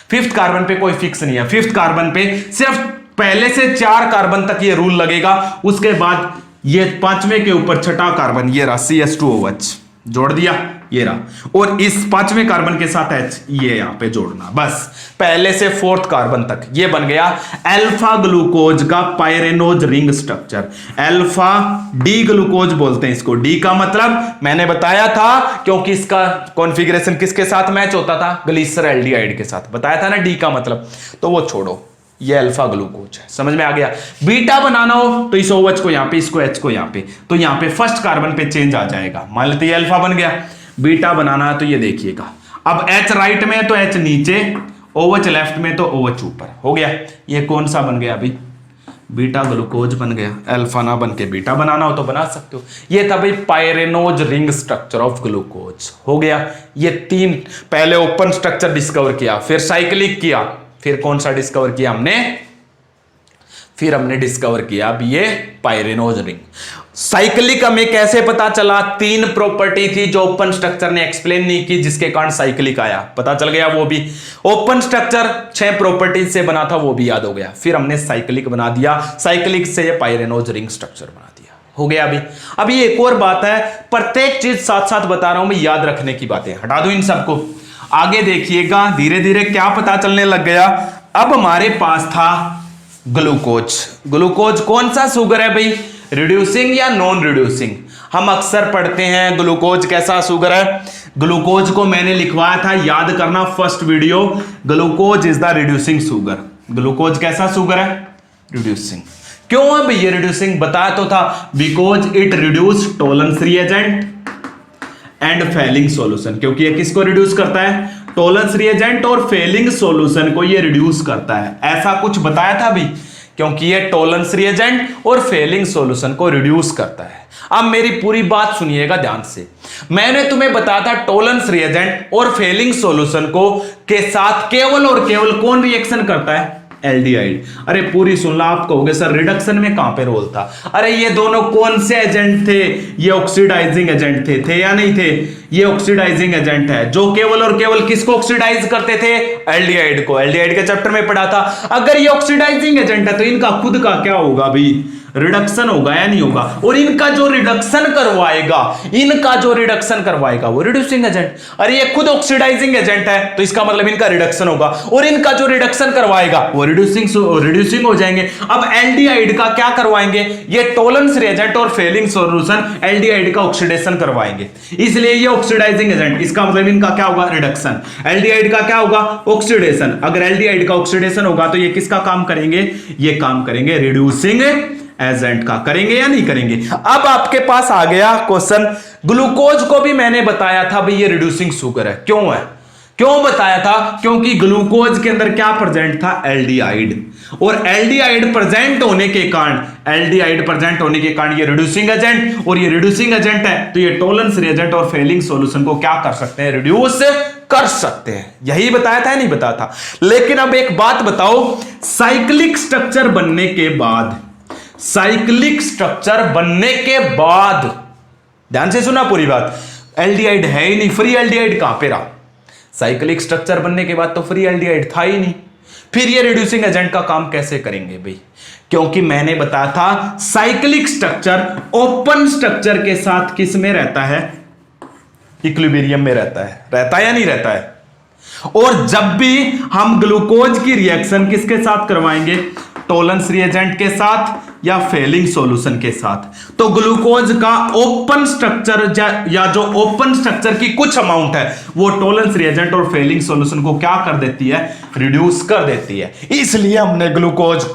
फिफ्थ कार्बन पे कोई फिक्स नहीं है। फिफ्थ कार्बन पे सिर्फ पहले से 4 कार्बन तक ये रूल लगेगा, उसके बाद ये पांचवें के ऊपर छठा कार्बन ये रहा CH2OH जोड़ दिया, ये रहा, और इस पांचवें कार्बन के साथ H ये यहां पे जोड़ना, बस पहले से फोर्थ कार्बन तक ये बन गया अल्फा ग्लूकोज का pyranose ring structure. Alpha D glucose बोलते हैं इसको। डी का मतलब मैंने बताया था, क्योंकि इसका कॉन्फ़िगरेशन किसके साथ मैच होता था? ग्लिसरॉल्डिहाइड के साथ, बताया था ना डी का मतलब, तो वो छोड़ो, ये अल्फा ग्लूकोज है। समझ में आ गया? बीटा बनाना हो तो इस OH को यहां पे, इसको H को यहां पे, तो यहां पे फर्स्ट कार्बन पे चेंज आ जाएगा। मान लेते ये अल्फा बन गया। बीटा बनाना है तो ये देखिएगा, अब H राइट में तो H नीचे, OH लेफ्ट में तो OH ऊपर, हो गया। ये कौन सा बन गया अभी? बीटा ग्लूकोज बन गया। अल्फा ना बन के बीटा बनाना हो तो बना सकते हो। ये था भाई pyranose ring structure of glucose, हो गया। ये 3 पहले ओपन स्ट्रक्चर डिस्कवर किया, फिर साइक्लिक किया, फिर कौन सा डिस्कवर किया हमने? फिर हमने डिस्कवर किया अब ये पायरेनोज रिंग। साइक्लिक हमें कैसे पता चला? 3 प्रॉपर्टी थी जो ओपन स्ट्रक्चर ने एक्सप्लेन नहीं की, जिसके कारण साइक्लिक आया, पता चल गया। वो भी ओपन स्ट्रक्चर 6 प्रॉपर्टी से बना था, वो भी याद हो गया। फिर हमने साइक्लिक बना दिया, साइक्लिक से ये पायरेनोज रिंग स्ट्रक्चर बना दिया, हो गया। अभी एक और बात है, प्रत्येक चीज साथ साथ बता रहा हूं मैं, याद रखने की बातें, हटा दूं इन सबको। आगे देखिएगा धीरे धीरे क्या पता चलने लग गया। अब हमारे पास था ग्लूकोज। ग्लूकोज कौन सा शुगर है भाई? रिड्यूसिंग या नॉन रिड्यूसिंग? हम अक्सर पढ़ते हैं ग्लूकोज कैसा शुगर है। ग्लूकोज को मैंने लिखवाया था, याद करना, first video, glucose is the reducing sugar. ग्लूकोज कैसा शुगर है? रिड्यूसिंग। क्यों है भाई ये रिड्यूसिंग? बताया तो था, because it reduce Tollens reagent and Fehling solution. क्योंकि ये किसको रिड्यूस करता है? टॉलरेंस रिएजेंट और फेलिंग सॉल्यूशन को ये रिड्यूस करता है। ऐसा कुछ बताया था भी, क्योंकि ये टॉलरेंस रिएजेंट और फेलिंग सॉल्यूशन को रिड्यूस करता है। अब मेरी पूरी बात सुनिएगा ध्यान से। मैंने तुम्हें बताया था टॉलरेंस रिएजेंट और फेलिंग सॉल्यूशन को के साथ केवल और केवल कौन रिएक्शन करता है? एल्डिहाइड। अरे पूरी सुन लो, आप कहोगे सर रिडक्शन में कहां पे रोल था? अरे ये दोनों कौन से एजेंट थे? ये ऑक्सीडाइजिंग एजेंट थे या नहीं थे? ये ऑक्सीडाइजिंग एजेंट है जो केवल और केवल किसको ऑक्सीडाइज करते थे? एल्डिहाइड को। एल्डिहाइड के चैप्टर में पढ़ा था। अगर ये ऑक्सीडाइजिंग एजेंट है तो इनका खुद का क्या होगा भाई? रिडक्शन होगा या नहीं होगा? और इनका जो रिडक्शन करवाएगा वो रिड्यूसिंग एजेंट। अरे ये खुद ऑक्सीडाइजिंग एजेंट है तो इसका मतलब इनका रिडक्शन होगा, और इनका जो रिडक्शन करवाएगा वो रिड्यूसिंग हो जाएंगे। अब एल्डिहाइड का क्या करवाएंगे? ये टॉलरेंस रिएजेंट और फेलिंग सॉल्यूशन एल्डिहाइड का ऑक्सीडेशन करवाएंगे, इसलिए ये ऑक्सीडाइजिंग एजेंट, इसका मतलब इनका क्या होगा? रिडक्शन। एल्डिहाइड का क्या होगा? ऑक्सीडेशन। अगर एल्डिहाइड का ऑक्सीडेशन होगा तो ये किसका काम करेंगे? ये काम करेंगे रिड्यूसिंग एजेंट का। करेंगे या नहीं करेंगे? अब आपके पास आ गया क्वेश्चन, ग्लूकोज को भी मैंने बताया था भाई ये रिड्यूसिंग शुगर है। क्यों है? क्यों बताया था? क्योंकि ग्लूकोज के अंदर क्या प्रेजेंट था? एल्डिहाइड। और एल्डिहाइड प्रेजेंट होने के कारण ये रिड्यूसिंग एजेंट, और ये रिड्यूसिंग एजेंट है तो ये टॉलरेंस रिएजेंट और फेलिंग सॉल्यूशन को क्या कर सकते हैं? रिड्यूस कर सकते हैं। यही बताया था, नहीं बताया था? लेकिन अब एक बात बताओ, साइक्लिक स्ट्रक्चर बनने के बाद ध्यान से सुना पूरी बात, एल्डिहाइड है ही नहीं, फ्री एल्डिहाइड कहां पे रहा? साइक्लिक स्ट्रक्चर बनने के बाद तो फ्री एल्डिहाइड था ही नहीं, फिर ये रिड्यूसिंग एजेंट का काम कैसे करेंगे भाई? क्योंकि मैंने बताया था साइक्लिक स्ट्रक्चर ओपन स्ट्रक्चर के साथ किस में रहता है? इक्विलिब्रियम में रहता है या नहीं रहता है? और जब भी हम ग्लूकोज की रिएक्शन किसके साथ करवाएंगे? टोलेंस रिएजेंट के साथ या फेलिंग सॉल्यूशन के साथ। तो ग्लूकोज का ओपन स्ट्रक्चर या जो ओपन स्ट्रक्चर की कुछ अमाउंट है वो टोलेंस रिएजेंट और फेलिंग सॉल्यूशन को क्या कर देती है, रिड्यूस कर देती है। इसलिए हमने ग्लूकोज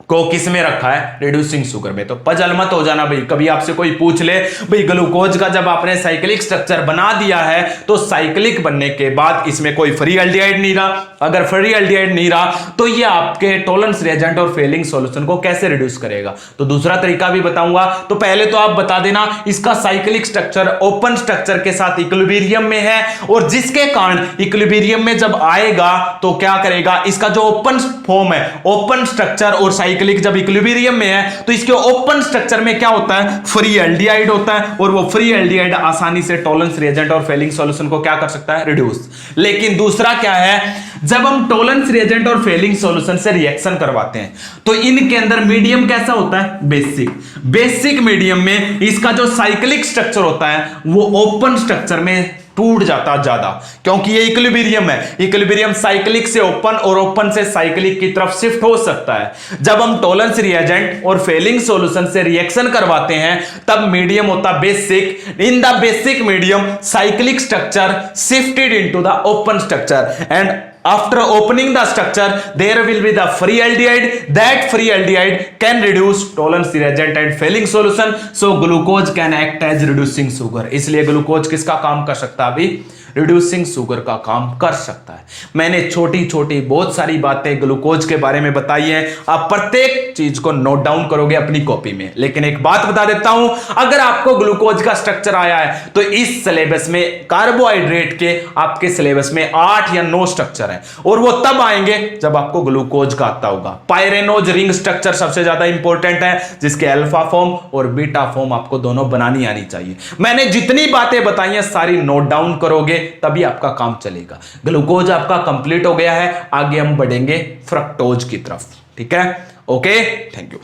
को किस में रखा है, रिड्यूसिंग शुगर में। तो पजल मत हो जाना भाई, कभी आपसे कोई पूछ ले भाई ग्लूकोज का जब आपने साइक्लिक स्ट्रक्चर बना दिया है तो साइक्लिक बनने के बाद इसमें कोई फ्री एल्डिहाइड नहीं रहा, अगर फ्री एल्डिहाइड नहीं रहा तो ये आपके टोलेंस रिएजेंट और फेलिंग सॉल्यूशन को कैसे रिड्यूस करेगा। तो दूसरा तरीका भी बताऊंगा। तो पहले तो आप बता देना इसका साइक्लिक स्ट्रक्चर ओपन स्ट्रक्चर के साथ इक्विलिब्रियम में है, और जिसके कारण इक्विलिब्रियम में जब आएगा तो क्या करेगा, इसका जो ओपन फॉर्म है, ओपन स्ट्रक्चर और साइक्लिक जब इक्विलिब्रियम में है तो इसके ओपन स्ट्रक्चर में क्या होता है, फ्री एल्डिहाइड होता है, और वो फ्री एल्डिहाइड आसानी से टोलेंस रिएजेंट और फेलिंग सॉल्यूशन को क्या कर सकता है, रिड्यूस। लेकिन दूसरा क्या है, जब हम टोलेंस रिएजेंट और फेलिंग सॉल्यूशन से रिएक्शन करवाते हैं तो इनके अंदर मीडियम कैसा होता है, बेसिक। बेसिक मीडियम में इसका जो साइक्लिक स्ट्रक्चर होता है वो ओपन स्ट्रक्चर में टूट जाता ज्यादा, क्योंकि ये इक्विलिब्रियम है। इक्विलिब्रियम साइक्लिक से ओपन और ओपन से साइक्लिक की तरफ शिफ्ट हो सकता है। जब हम टोलेंस रिएजेंट और फेलिंग सॉल्यूशन से रिएक्शन करवाते हैं तब मीडियम होता basic. In the basic medium cyclic structure shifted into the open structure, and after opening the structure there will be the free aldehyde. That free aldehyde can reduce tolerance reagent and failing solution, so glucose can act as reducing sugar. इसलिए ग्लूकोज किसका काम कर सकता है, अभी रिड्यूसिंग शुगर का काम कर सकता है। मैंने छोटी छोटी बहुत सारी बातें ग्लूकोज के बारे में बताई है, आप प्रत्येक चीज को नोट डाउन करोगे अपनी कॉपी में। लेकिन एक बात बता देता हूं, अगर आपको ग्लूकोज का स्ट्रक्चर आया है तो इस सिलेबस में कार्बोहाइड्रेट के आपके सिलेबस में 8 या 9 स्ट्रक्चर है, और वो तब आएंगे जब आपको ग्लूकोज का आता होगा। पायरेनोज रिंग स्ट्रक्चर सबसे ज्यादा इंपॉर्टेंट है, जिसके अल्फा फॉर्म और बीटा फॉर्म आपको दोनों बनानी आनी चाहिए। मैंने जितनी बातें बताई हैं सारी नोट डाउन करोगे तभी आपका काम चलेगा। ग्लूकोज आपका कंप्लीट हो गया है, आगे हम बढ़ेंगे फ्रक्टोज की तरफ। ठीक है, ओके, थैंक यू।